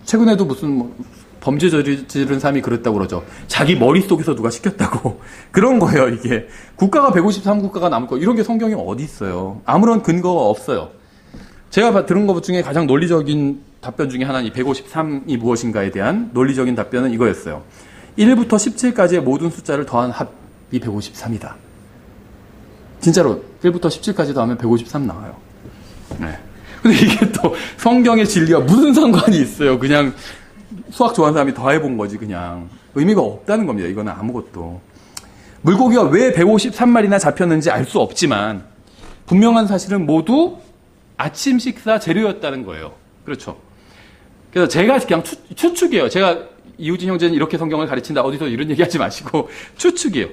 최근에도 무슨 범죄 저지른 사람이 그랬다고 그러죠. 자기 머릿속에서 누가 시켰다고. 그런 거예요, 이게. 국가가 153국가가 남을 거. 이런 게 성경에 어디 있어요. 아무런 근거가 없어요. 제가 들은 것 중에 가장 논리적인 답변 중에 하나는 이 153이 무엇인가에 대한 논리적인 답변은 이거였어요. 1부터 17까지의 모든 숫자를 더한 합이 153이다. 진짜로 1부터 17까지 더하면 153 나와요. 네. 근데 이게 또 성경의 진리와 무슨 상관이 있어요. 그냥 수학 좋아하는 사람이 더해본 거지 그냥. 의미가 없다는 겁니다. 이거는 아무것도. 물고기가 왜 153마리나 잡혔는지 알 수 없지만 분명한 사실은 모두 아침 식사 재료였다는 거예요. 그렇죠. 그래서 제가 그냥 추측이에요. 제가 이우진 형제는 이렇게 성경을 가르친다. 어디서 이런 얘기 하지 마시고 추측이에요.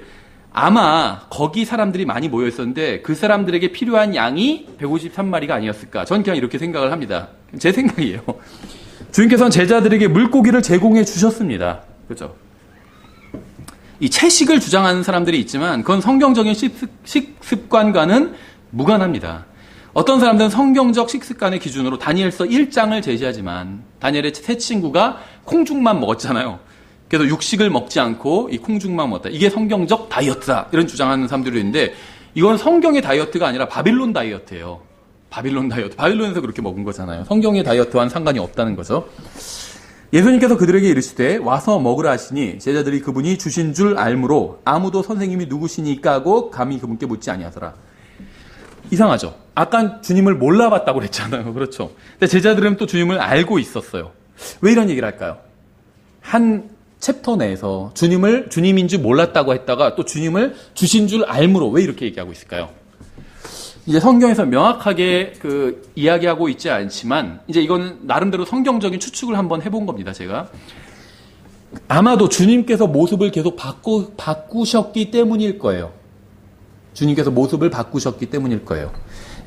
아마 거기 사람들이 많이 모여 있었는데 그 사람들에게 필요한 양이 153마리가 아니었을까. 전 그냥 이렇게 생각을 합니다. 제 생각이에요. 주님께서는 제자들에게 물고기를 제공해 주셨습니다. 그렇죠? 이 채식을 주장하는 사람들이 있지만 그건 성경적인 식습관과는 무관합니다. 어떤 사람들은 성경적 식습관의 기준으로 다니엘서 1장을 제시하지만 다니엘의 세 친구가 콩죽만 먹었잖아요. 그래서 육식을 먹지 않고 이 콩죽만 먹었다. 이게 성경적 다이어트다. 이런 주장하는 사람들이 있는데 이건 성경의 다이어트가 아니라 바빌론 다이어트예요. 바빌론 다이어트. 바빌론에서 그렇게 먹은 거잖아요. 성경의 다이어트와는 상관이 없다는 거죠. 예수님께서 그들에게 이르시되 와서 먹으라 하시니 제자들이 그분이 주신 줄 알므로 아무도 선생님이 누구시니까 하고 감히 그분께 묻지 아니하더라. 이상하죠. 아까 주님을 몰라봤다고 그랬잖아요. 그렇죠. 근데 제자들은 또 주님을 알고 있었어요. 왜 이런 얘기를 할까요? 한 챕터 내에서 주님인 줄 몰랐다고 했다가 또 주님을 주신 줄 알므로 왜 이렇게 얘기하고 있을까요? 이제 성경에서 명확하게 이야기하고 있지 않지만 이제 이건 나름대로 성경적인 추측을 한번 해본 겁니다. 제가 아마도 주님께서 모습을 계속 바꾸셨기 때문일 거예요. 주님께서 모습을 바꾸셨기 때문일 거예요.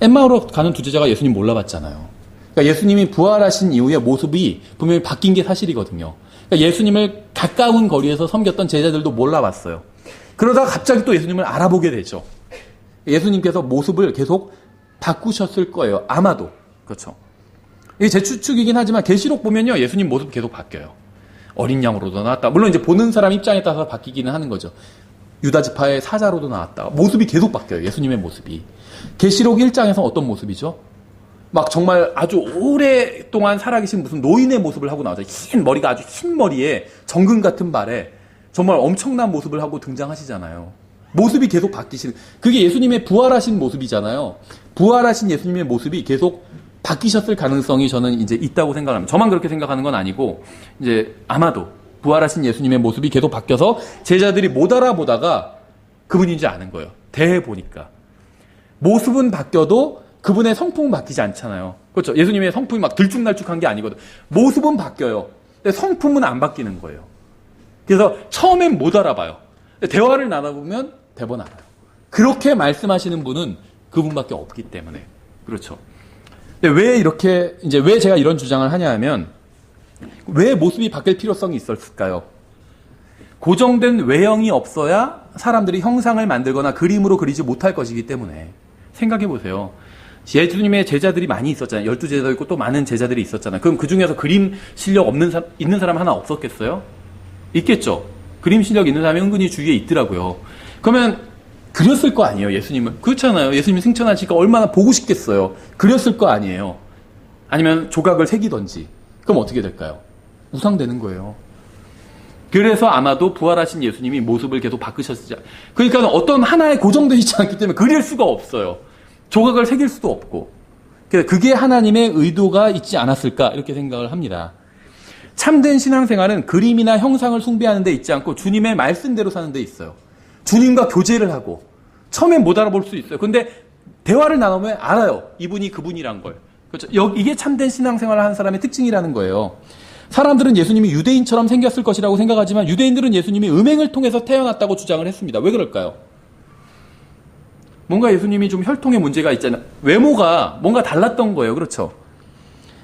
엠마오로 가는 두 제자가 예수님 몰라봤잖아요. 그러니까 예수님이 부활하신 이후에 모습이 분명히 바뀐 게 사실이거든요. 그러니까 예수님을 가까운 거리에서 섬겼던 제자들도 몰라봤어요. 그러다가 갑자기 또 예수님을 알아보게 되죠. 예수님께서 모습을 계속 바꾸셨을 거예요. 아마도. 그렇죠. 이게 제 추측이긴 하지만 계시록 보면요. 예수님 모습 계속 바뀌어요. 어린 양으로도 나왔다. 물론 이제 보는 사람 입장에 따라서 바뀌기는 하는 거죠. 유다 지파의 사자로도 나왔다. 모습이 계속 바뀌어요. 예수님의 모습이. 계시록 1장에서 어떤 모습이죠? 막 정말 아주 오랫동안 살아계신 무슨 노인의 모습을 하고 나오죠. 흰 머리가 아주 흰 머리에 정금 같은 발에 정말 엄청난 모습을 하고 등장하시잖아요. 모습이 계속 바뀌시는, 그게 예수님의 부활하신 모습이잖아요. 부활하신 예수님의 모습이 계속 바뀌셨을 가능성이 저는 이제 있다고 생각합니다. 저만 그렇게 생각하는 건 아니고, 이제 아마도 부활하신 예수님의 모습이 계속 바뀌어서 제자들이 못 알아보다가 그분인지 아는 거예요. 대해보니까. 모습은 바뀌어도 그분의 성품은 바뀌지 않잖아요. 그렇죠. 예수님의 성품이 막 들쭉날쭉한 게 아니거든. 모습은 바뀌어요. 근데 성품은 안 바뀌는 거예요. 그래서 처음엔 못 알아봐요. 대화를 나눠보면 대번 알아요. 그렇게 말씀하시는 분은 그분밖에 없기 때문에. 그렇죠. 근데 왜 제가 이런 주장을 하냐 하면, 왜 모습이 바뀔 필요성이 있었을까요? 고정된 외형이 없어야 사람들이 형상을 만들거나 그림으로 그리지 못할 것이기 때문에. 생각해 보세요. 예수님의 제자들이 많이 있었잖아요. 12제자도 있고 또 많은 제자들이 있었잖아요. 그럼 그 중에서 그림 실력 있는 사람 하나 없었겠어요? 있겠죠. 그림 실력 있는 사람이 은근히 주위에 있더라고요. 그러면 그렸을 거 아니에요, 예수님을. 그렇잖아요. 예수님이 승천하시니까 얼마나 보고 싶겠어요. 그렸을 거 아니에요. 아니면 조각을 새기던지. 그럼 어떻게 될까요? 우상되는 거예요. 그래서 아마도 부활하신 예수님이 모습을 계속 바꾸셨지. 그러니까 어떤 하나에 고정되어 있지 않기 때문에 그릴 수가 없어요. 조각을 새길 수도 없고. 그게 하나님의 의도가 있지 않았을까 이렇게 생각을 합니다. 참된 신앙생활은 그림이나 형상을 숭배하는 데 있지 않고 주님의 말씀대로 사는 데 있어요. 주님과 교제를 하고 처음엔 못 알아볼 수 있어요. 근데 대화를 나누면 알아요. 이분이 그분이란 걸. 그렇죠? 이게 참된 신앙생활을 하는 사람의 특징이라는 거예요. 사람들은 예수님이 유대인처럼 생겼을 것이라고 생각하지만 유대인들은 예수님이 음행을 통해서 태어났다고 주장을 했습니다. 왜 그럴까요? 뭔가 예수님이 좀 혈통에 문제가 있잖아요. 외모가 뭔가 달랐던 거예요. 그렇죠?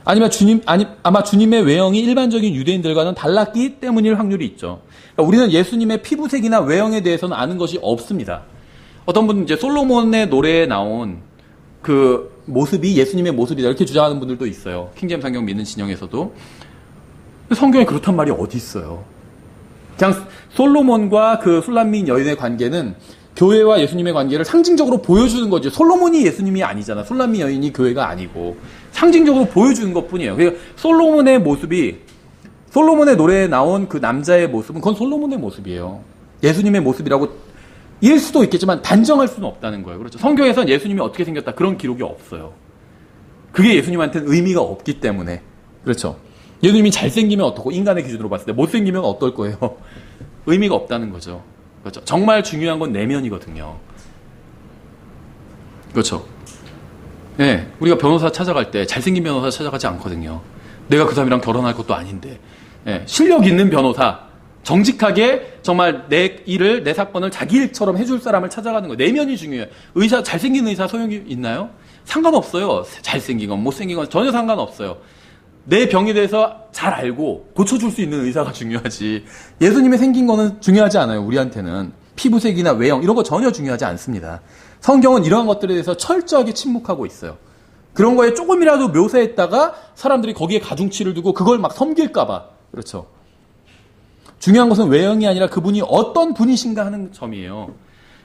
아마 주님의 외형이 일반적인 유대인들과는 달랐기 때문일 확률이 있죠. 그러니까 우리는 예수님의 피부색이나 외형에 대해서는 아는 것이 없습니다. 어떤 분은 이제 솔로몬의 노래에 나온 그 모습이 예수님의 모습이다 이렇게 주장하는 분들도 있어요. 킹제임스 성경 믿는 진영에서도. 성경에 그렇단 말이 어디 있어요. 그냥 솔로몬과 그 술람민 여인의 관계는 교회와 예수님의 관계를 상징적으로 보여주는 거죠. 솔로몬이 예수님이 아니잖아. 술람민 여인이 교회가 아니고 상징적으로 보여주는 것뿐이에요. 그러니까 솔로몬의 모습이, 솔로몬의 노래에 나온 그 남자의 모습은 그건 솔로몬의 모습이에요. 예수님의 모습이라고 일 수도 있겠지만 단정할 수는 없다는 거예요. 그렇죠? 성경에선 예수님이 어떻게 생겼다 그런 기록이 없어요. 그게 예수님한테는 의미가 없기 때문에. 그렇죠? 예수님이 잘생기면 어떻고 인간의 기준으로 봤을 때 못생기면 어떨 거예요? 의미가 없다는 거죠. 그렇죠? 정말 중요한 건 내면이거든요. 그렇죠? 네, 우리가 변호사 찾아갈 때 잘생긴 변호사 찾아가지 않거든요. 내가 그 사람이랑 결혼할 것도 아닌데. 네, 실력 있는 변호사, 정직하게 정말 내 일을, 내 사건을 자기 일처럼 해줄 사람을 찾아가는 거예요. 내면이 중요해요. 잘생긴 의사 소용이 있나요? 상관없어요. 잘생긴 건 못생긴 건 전혀 상관없어요. 내 병에 대해서 잘 알고 고쳐줄 수 있는 의사가 중요하지. 예수님의 생긴 거는 중요하지 않아요. 우리한테는. 피부색이나 외형 이런 거 전혀 중요하지 않습니다. 성경은 이러한 것들에 대해서 철저하게 침묵하고 있어요. 그런 거에 조금이라도 묘사했다가 사람들이 거기에 가중치를 두고 그걸 막 섬길까 봐. 그렇죠. 중요한 것은 외형이 아니라 그분이 어떤 분이신가 하는 점이에요.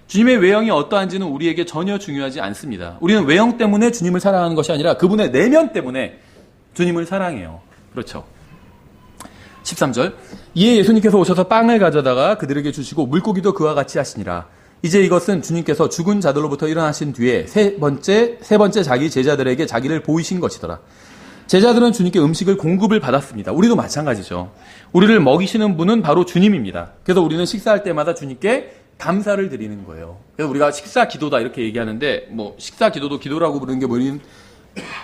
주님의 외형이 어떠한지는 우리에게 전혀 중요하지 않습니다. 우리는 외형 때문에 주님을 사랑하는 것이 아니라 그분의 내면 때문에 주님을 사랑해요. 그렇죠. 13절. 이에 예수님께서 오셔서 빵을 가져다가 그들에게 주시고 물고기도 그와 같이 하시니라. 이제 이것은 주님께서 죽은 자들로부터 일어나신 뒤에 세 번째 자기 제자들에게 자기를 보이신 것이더라. 제자들은 주님께 음식을 공급을 받았습니다. 우리도 마찬가지죠. 우리를 먹이시는 분은 바로 주님입니다. 그래서 우리는 식사할 때마다 주님께 감사를 드리는 거예요. 그래서 우리가 식사 기도다 이렇게 얘기하는데 뭐 식사 기도도 기도라고 부르는 게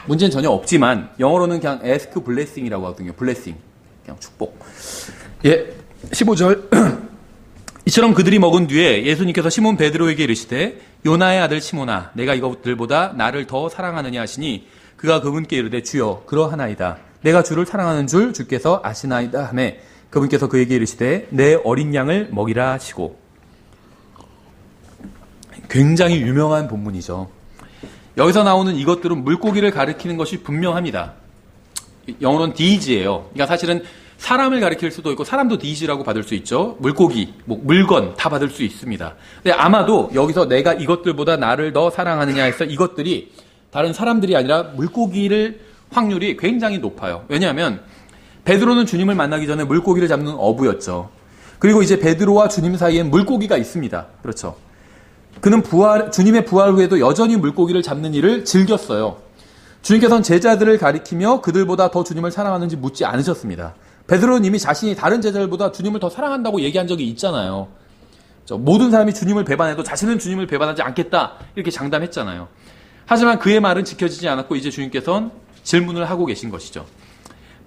문제는 전혀 없지만 영어로는 그냥 ask blessing이라고 하거든요. blessing. 그냥 축복. 예. 15절. 이처럼 그들이 먹은 뒤에 예수님께서 시몬 베드로에게 이르시되 요나의 아들 시몬아 내가 이것들보다 나를 더 사랑하느냐 하시니 그가 그분께 이르되 주여 그러하나이다. 내가 주를 사랑하는 줄 주께서 아시나이다 하매 그분께서 그에게 이르시되 내 어린 양을 먹이라 하시고. 굉장히 유명한 본문이죠. 여기서 나오는 이것들은 물고기를 가리키는 것이 분명합니다. 영어로는 디지예요. 그러니까 사실은 사람을 가리킬 수도 있고 사람도 디지라고 받을 수 있죠. 물고기, 물건 다 받을 수 있습니다. 근데 아마도 여기서 내가 이것들보다 나를 더 사랑하느냐 해서 이것들이 다른 사람들이 아니라 물고기를 확률이 굉장히 높아요. 왜냐하면 베드로는 주님을 만나기 전에 물고기를 잡는 어부였죠. 그리고 이제 베드로와 주님 사이엔 물고기가 있습니다. 그렇죠. 그는 주님의 부활 후에도 여전히 물고기를 잡는 일을 즐겼어요. 주님께서는 제자들을 가리키며 그들보다 더 주님을 사랑하는지 묻지 않으셨습니다. 베드로는 이미 자신이 다른 제자들보다 주님을 더 사랑한다고 얘기한 적이 있잖아요. 모든 사람이 주님을 배반해도 자신은 주님을 배반하지 않겠다 이렇게 장담했잖아요. 하지만 그의 말은 지켜지지 않았고 이제 주님께서는 질문을 하고 계신 것이죠.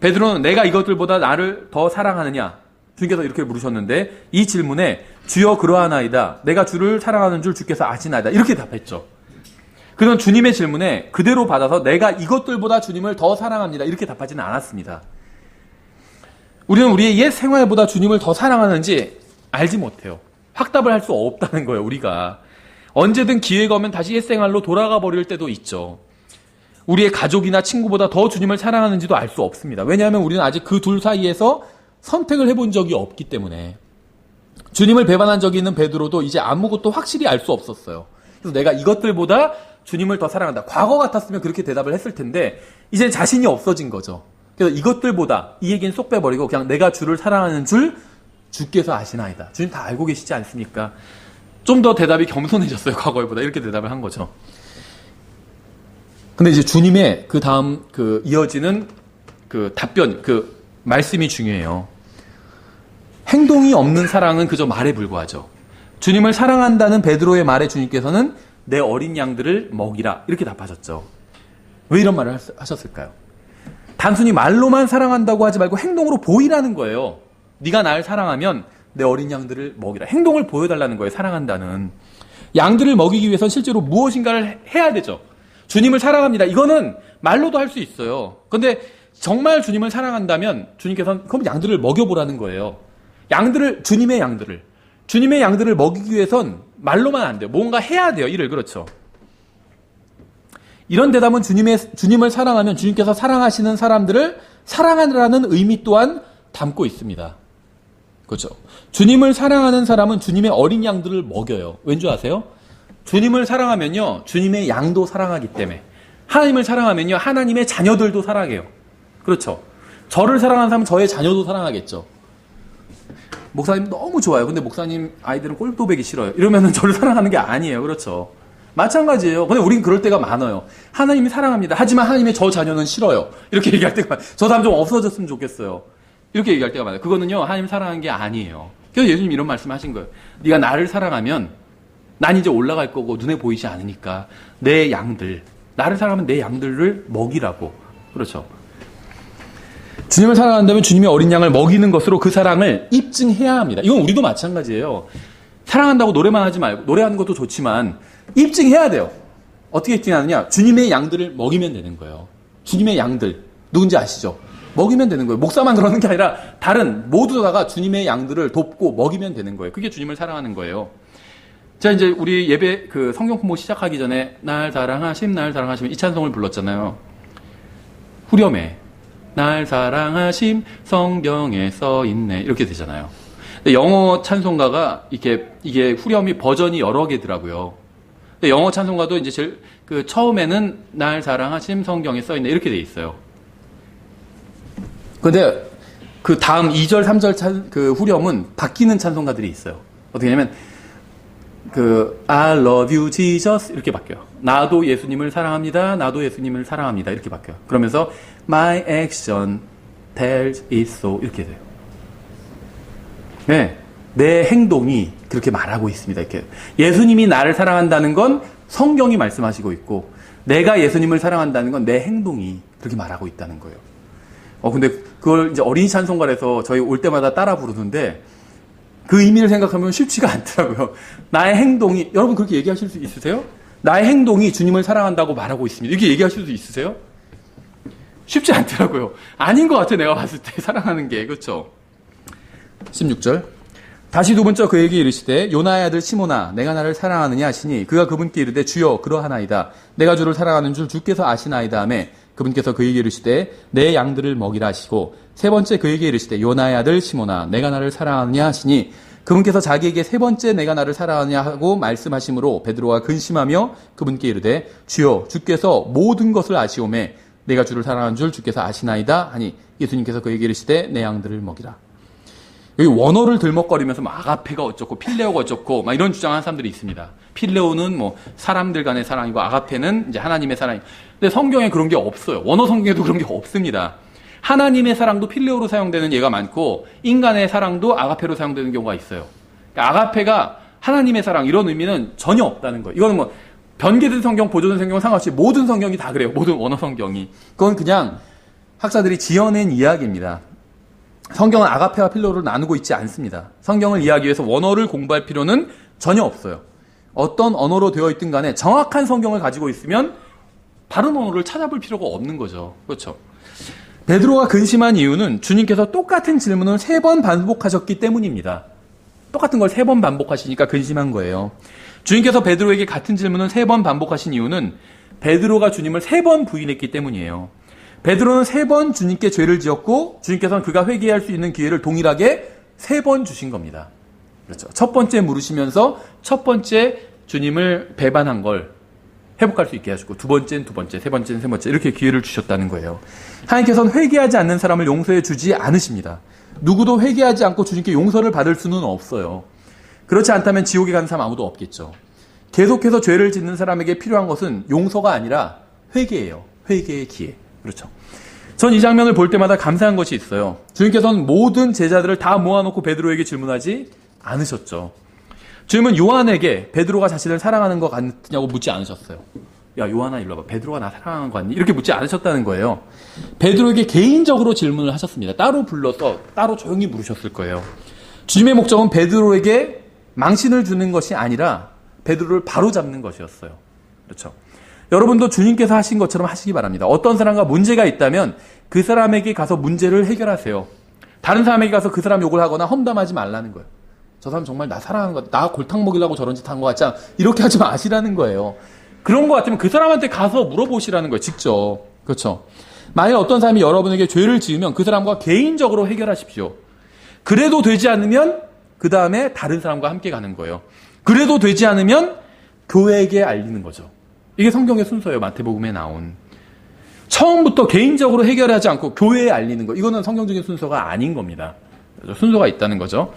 베드로는 내가 이것들보다 나를 더 사랑하느냐? 주님께서 이렇게 물으셨는데 이 질문에 주여 그러하나이다. 내가 주를 사랑하는 줄 주께서 아시나이다. 이렇게 답했죠. 그는 주님의 질문에 그대로 받아서 내가 이것들보다 주님을 더 사랑합니다. 이렇게 답하지는 않았습니다. 우리는 우리의 옛 생활보다 주님을 더 사랑하는지 알지 못해요. 확답을 할 수 없다는 거예요. 우리가. 언제든 기회가 오면 다시 옛 생활로 돌아가 버릴 때도 있죠. 우리의 가족이나 친구보다 더 주님을 사랑하는지도 알 수 없습니다. 왜냐하면 우리는 아직 그 둘 사이에서 선택을 해본 적이 없기 때문에. 주님을 배반한 적이 있는 베드로도 이제 아무것도 확실히 알 수 없었어요. 그래서 내가 이것들보다 주님을 더 사랑한다. 과거 같았으면 그렇게 대답을 했을 텐데 이제 자신이 없어진 거죠. 그래서 이것들보다 이 얘기는 쏙 빼버리고 그냥 내가 주를 사랑하는 줄 주께서 아시나이다. 주님 다 알고 계시지 않습니까? 좀 더 대답이 겸손해졌어요. 과거에보다. 이렇게 대답을 한 거죠. 근데 이제 주님의 그 다음 이어지는 답변, 말씀이 중요해요. 행동이 없는 사랑은 그저 말에 불과하죠. 주님을 사랑한다는 베드로의 말에 주님께서는 내 어린 양들을 먹이라 이렇게 답하셨죠. 왜 이런 말을 하셨을까요? 단순히 말로만 사랑한다고 하지 말고 행동으로 보이라는 거예요. 네가 나를 사랑하면 내 어린 양들을 먹이라. 행동을 보여달라는 거예요. 사랑한다는. 양들을 먹이기 위해서는 실제로 무엇인가를 해야 되죠. 주님을 사랑합니다. 이거는 말로도 할 수 있어요. 그런데 정말 주님을 사랑한다면 주님께서는 그럼 양들을 먹여보라는 거예요. 주님의 양들을 먹이기 위해선 말로만 안 돼요. 뭔가 해야 돼요. 일을. 그렇죠. 이런 대답은 주님을 사랑하면 주님께서 사랑하시는 사람들을 사랑하라는 의미 또한 담고 있습니다. 그렇죠. 주님을 사랑하는 사람은 주님의 어린 양들을 먹여요. 왠지 아세요? 주님을 사랑하면요, 주님의 양도 사랑하기 때문에. 하나님을 사랑하면요, 하나님의 자녀들도 사랑해요. 그렇죠. 저를 사랑하는 사람은 저의 자녀도 사랑하겠죠. 목사님 너무 좋아요. 근데 목사님 아이들은 꼴도배기 싫어요. 이러면은 저를 사랑하는 게 아니에요. 그렇죠. 마찬가지예요. 근데 우린 그럴 때가 많아요. 하나님이 사랑합니다. 하지만 하나님의 저 자녀는 싫어요. 이렇게 얘기할 때가 많아요. 저 사람 좀 없어졌으면 좋겠어요. 이렇게 얘기할 때가 많아요. 그거는요, 하나님 사랑하는 게 아니에요. 그래서 예수님 이런 말씀 하신 거예요. 네가 나를 사랑하면 난 이제 올라갈 거고 눈에 보이지 않으니까 내 양들, 나를 사랑하면 내 양들을 먹이라고. 그렇죠. 주님을 사랑한다면 주님의 어린 양을 먹이는 것으로 그 사랑을 입증해야 합니다. 이건 우리도 마찬가지예요. 사랑한다고 노래만 하지 말고, 노래하는 것도 좋지만 입증해야 돼요. 어떻게 입증하느냐? 주님의 양들을 먹이면 되는 거예요. 주님의 양들 누군지 아시죠? 먹이면 되는 거예요. 목사만 그러는 게 아니라 다른 모두 다가 주님의 양들을 돕고 먹이면 되는 거예요. 그게 주님을 사랑하는 거예요. 자, 이제 우리 예배 성경 공부 시작하기 전에 날 사랑하심 이 찬송을 불렀잖아요. 후렴에 날 사랑하심 성경에 써 있네 이렇게 되잖아요. 근데 영어 찬송가가 이게 후렴이 버전이 여러 개더라고요. 근데 영어 찬송가도 이제 처음에는 날 사랑하심 성경에 써 있네 이렇게 돼 있어요. 근데 그 다음 2절, 3절 후렴은 바뀌는 찬송가들이 있어요. 어떻게 하냐면 I love you Jesus 이렇게 바뀌어요. 나도 예수님을 사랑합니다. 나도 예수님을 사랑합니다. 이렇게 바뀌어요. 그러면서 my action tells it so 이렇게 돼요. 네, 내 행동이 그렇게 말하고 있습니다. 이렇게 예수님이 나를 사랑한다는 건 성경이 말씀하시고 있고 내가 예수님을 사랑한다는 건 내 행동이 그렇게 말하고 있다는 거예요. 근데 그걸 이제 어린이 찬송가에서 저희 올 때마다 따라 부르는데 그 의미를 생각하면 쉽지가 않더라고요. 나의 행동이, 여러분 그렇게 얘기하실 수 있으세요? 나의 행동이 주님을 사랑한다고 말하고 있습니다. 이렇게 얘기하실 수 있으세요? 쉽지 않더라고요. 아닌 것 같아, 내가 봤을 때 사랑하는 게. 그렇죠? 16절. 다시 두 번째 그에게 이르시되 요나의 아들 시몬아 내가 나를 사랑하느냐 하시니 그가 그분께 이르되 주여 그러하나이다. 내가 주를 사랑하는 줄 주께서 아시나이다 하매 그분께서 그에게 이르시되 내 양들을 먹이라 하시고 세 번째 그에게 이르시되 요나의 아들 시몬아 내가 나를 사랑하느냐 하시니 그분께서 자기에게 세 번째 내가 나를 사랑하느냐 하고 말씀하심으로 베드로가 근심하며 그분께 이르되 주여 주께서 모든 것을 아시오매 내가 주를 사랑하는 줄 주께서 아시나이다 하니 예수님께서 그에게 이르시되 내 양들을 먹이라. 여기 원어를 들먹거리면서 아가페가 어쩌고 필레오가 어쩌고 막 이런 주장하는 사람들이 있습니다. 필레오는 뭐 사람들 간의 사랑이고 아가페는 이제 하나님의 사랑이고. 근데 성경에 그런 게 없어요. 원어 성경에도 그런 게 없습니다. 하나님의 사랑도 필레오로 사용되는 예가 많고 인간의 사랑도 아가페로 사용되는 경우가 있어요. 그러니까 아가페가 하나님의 사랑 이런 의미는 전혀 없다는 거예요. 이거는 뭐 변개된 성경, 보존된 성경은 상관없이 모든 성경이 다 그래요. 모든 원어 성경이. 그건 그냥 학자들이 지어낸 이야기입니다. 성경은 아가페와 필레오를 나누고 있지 않습니다. 성경을 이해하기 위해서 원어를 공부할 필요는 전혀 없어요. 어떤 언어로 되어 있든 간에 정확한 성경을 가지고 있으면 다른 언어를 찾아볼 필요가 없는 거죠. 그렇죠? 베드로가 근심한 이유는 주님께서 똑같은 질문을 3번 반복하셨기 때문입니다. 똑같은 걸 3번 반복하시니까 근심한 거예요. 주님께서 베드로에게 같은 질문을 3번 반복하신 이유는 베드로가 주님을 3번 부인했기 때문이에요. 베드로는 3번 주님께 죄를 지었고 주님께서는 그가 회개할 수 있는 기회를 동일하게 3번 주신 겁니다. 그렇죠. 첫 번째 물으시면서 첫 번째 주님을 배반한 걸 회복할 수 있게 하시고 두 번째는 두 번째, 세 번째는 세 번째 이렇게 기회를 주셨다는 거예요. 하나님께서는 회개하지 않는 사람을 용서해 주지 않으십니다. 누구도 회개하지 않고 주님께 용서를 받을 수는 없어요. 그렇지 않다면 지옥에 가는 사람 아무도 없겠죠. 계속해서 죄를 짓는 사람에게 필요한 것은 용서가 아니라 회개예요. 회개의 기회. 그렇죠. 전 이 장면을 볼 때마다 감사한 것이 있어요. 주님께서는 모든 제자들을 다 모아놓고 베드로에게 질문하지 않으셨죠. 주님은 요한에게 베드로가 자신을 사랑하는 것 같냐고 묻지 않으셨어요. 야, 요한아 일로 와봐. 베드로가 나 사랑하는 것 같니? 이렇게 묻지 않으셨다는 거예요. 베드로에게 개인적으로 질문을 하셨습니다. 따로 불러서 따로 조용히 물으셨을 거예요. 주님의 목적은 베드로에게 망신을 주는 것이 아니라 베드로를 바로잡는 것이었어요. 그렇죠. 여러분도 주님께서 하신 것처럼 하시기 바랍니다. 어떤 사람과 문제가 있다면 그 사람에게 가서 문제를 해결하세요. 다른 사람에게 가서 그 사람 욕을 하거나 험담하지 말라는 거예요. 저 사람 정말 나 사랑하는 것 같아. 나 골탕 먹이려고 저런 짓 한 것 같지 않아? 이렇게 하지 마시라는 거예요. 그런 것 같으면 그 사람한테 가서 물어보시라는 거예요. 직접. 그렇죠. 만약 어떤 사람이 여러분에게 죄를 지으면 그 사람과 개인적으로 해결하십시오. 그래도 되지 않으면 그 다음에 다른 사람과 함께 가는 거예요. 그래도 되지 않으면 교회에게 알리는 거죠. 이게 성경의 순서예요. 마태복음에 나온. 처음부터 개인적으로 해결하지 않고 교회에 알리는 거. 이거는 성경적인 순서가 아닌 겁니다. 순서가 있다는 거죠.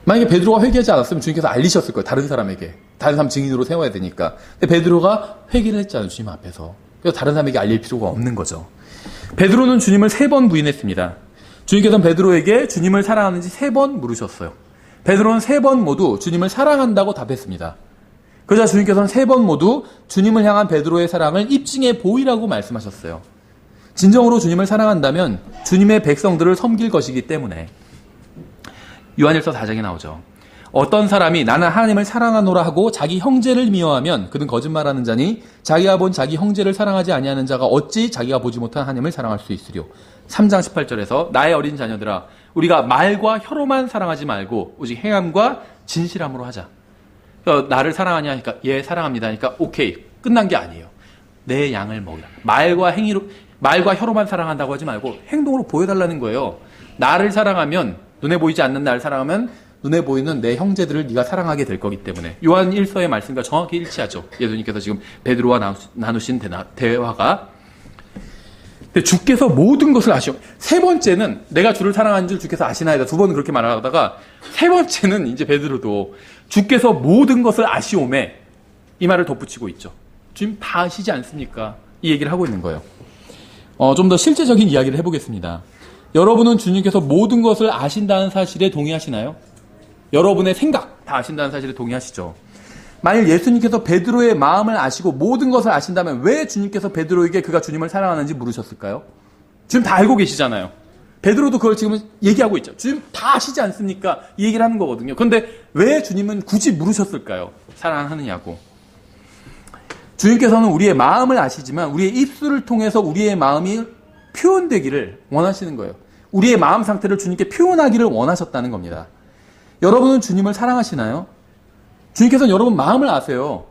만약에 베드로가 회개하지 않았으면 주님께서 알리셨을 거예요. 다른 사람에게. 다른 사람 증인으로 세워야 되니까. 근데 베드로가 회개를 했잖아요. 주님 앞에서. 그래서 다른 사람에게 알릴 필요가 없는 거죠. 베드로는 주님을 3번 부인했습니다. 주님께서는 베드로에게 주님을 사랑하는지 3번 물으셨어요. 베드로는 3번 모두 주님을 사랑한다고 답했습니다. 그러자 주님께서는 3번 모두 주님을 향한 베드로의 사랑을 입증해 보이라고 말씀하셨어요. 진정으로 주님을 사랑한다면 주님의 백성들을 섬길 것이기 때문에. 요한일서 4장에 나오죠. 어떤 사람이 나는 하나님을 사랑하노라 하고 자기 형제를 미워하면 그는 거짓말하는 자니 자기가 본 자기 형제를 사랑하지 아니하는 자가 어찌 자기가 보지 못한 하나님을 사랑할 수 있으리요. 3장 18절에서 나의 어린 자녀들아 우리가 말과 혀로만 사랑하지 말고 오직 행함과 진실함으로 하자. 나를 사랑하냐 하니까 예 사랑합니다 하니까 오케이 끝난 게 아니에요. 내 양을 먹이라. 말과 혀로만 사랑한다고 하지 말고 행동으로 보여달라는 거예요. 나를 사랑하면 눈에 보이지 않는 나를 사랑하면 눈에 보이는 내 형제들을 네가 사랑하게 될 거기 때문에 요한 1서의 말씀과 정확히 일치하죠. 예수님께서 지금 베드로와 나누신 대화가 근데 주께서 모든 것을 아시오. 세 번째는 내가 주를 사랑하는 줄 주께서 아시나이다. 두 번은 그렇게 말하다가 세 번째는 이제 베드로도 주께서 모든 것을 아시오매 이 말을 덧붙이고 있죠. 주님 다 아시지 않습니까? 이 얘기를 하고 있는 거예요. 좀 더 실제적인 이야기를 해보겠습니다. 여러분은 주님께서 모든 것을 아신다는 사실에 동의하시나요? 여러분의 생각 다 아신다는 사실에 동의하시죠? 만일 예수님께서 베드로의 마음을 아시고 모든 것을 아신다면 왜 주님께서 베드로에게 그가 주님을 사랑하는지 물으셨을까요? 주님 다 알고 계시잖아요. 베드로도 그걸 지금 얘기하고 있죠. 주님 다 아시지 않습니까? 이 얘기를 하는 거거든요. 그런데 왜 주님은 굳이 물으셨을까요? 사랑하느냐고. 주님께서는 우리의 마음을 아시지만 우리의 입술을 통해서 우리의 마음이 표현되기를 원하시는 거예요. 우리의 마음 상태를 주님께 표현하기를 원하셨다는 겁니다. 여러분은 주님을 사랑하시나요? 주님께서는 여러분 마음을 아세요.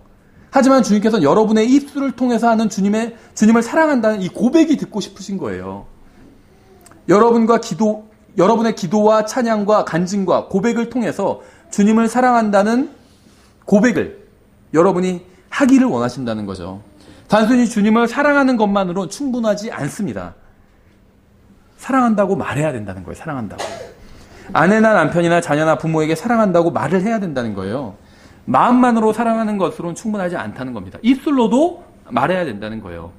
하지만 주님께서는 여러분의 입술을 통해서 하는 주님을 사랑한다는 이 고백이 듣고 싶으신 거예요. 여러분의 기도와 찬양과 간증과 고백을 통해서 주님을 사랑한다는 고백을 여러분이 하기를 원하신다는 거죠. 단순히 주님을 사랑하는 것만으로는 충분하지 않습니다. 사랑한다고 말해야 된다는 거예요. 사랑한다고. 아내나 남편이나 자녀나 부모에게 사랑한다고 말을 해야 된다는 거예요. 마음만으로 사랑하는 것으로는 충분하지 않다는 겁니다. 입술로도 말해야 된다는 거예요.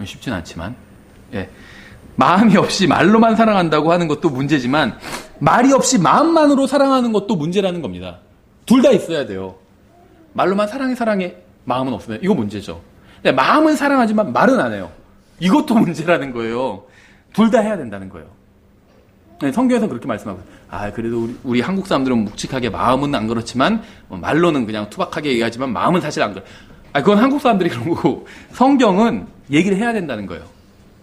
쉽진 않지만 예. 마음이 없이 말로만 사랑한다고 하는 것도 문제지만 말이 없이 마음만으로 사랑하는 것도 문제라는 겁니다. 둘 다 있어야 돼요. 말로만 사랑해 마음은 없으면 이거 문제죠. 근데 마음은 사랑하지만 말은 안 해요. 이것도 문제라는 거예요. 둘 다 해야 된다는 거예요. 네, 성경에서는 그렇게 말씀하고 그래도 우리 한국 사람들은 묵직하게 마음은 안 그렇지만 말로는 그냥 투박하게 얘기하지만 마음은 사실 안 그래. 그건 한국 사람들이 그런 거고 성경은 얘기를 해야 된다는 거예요.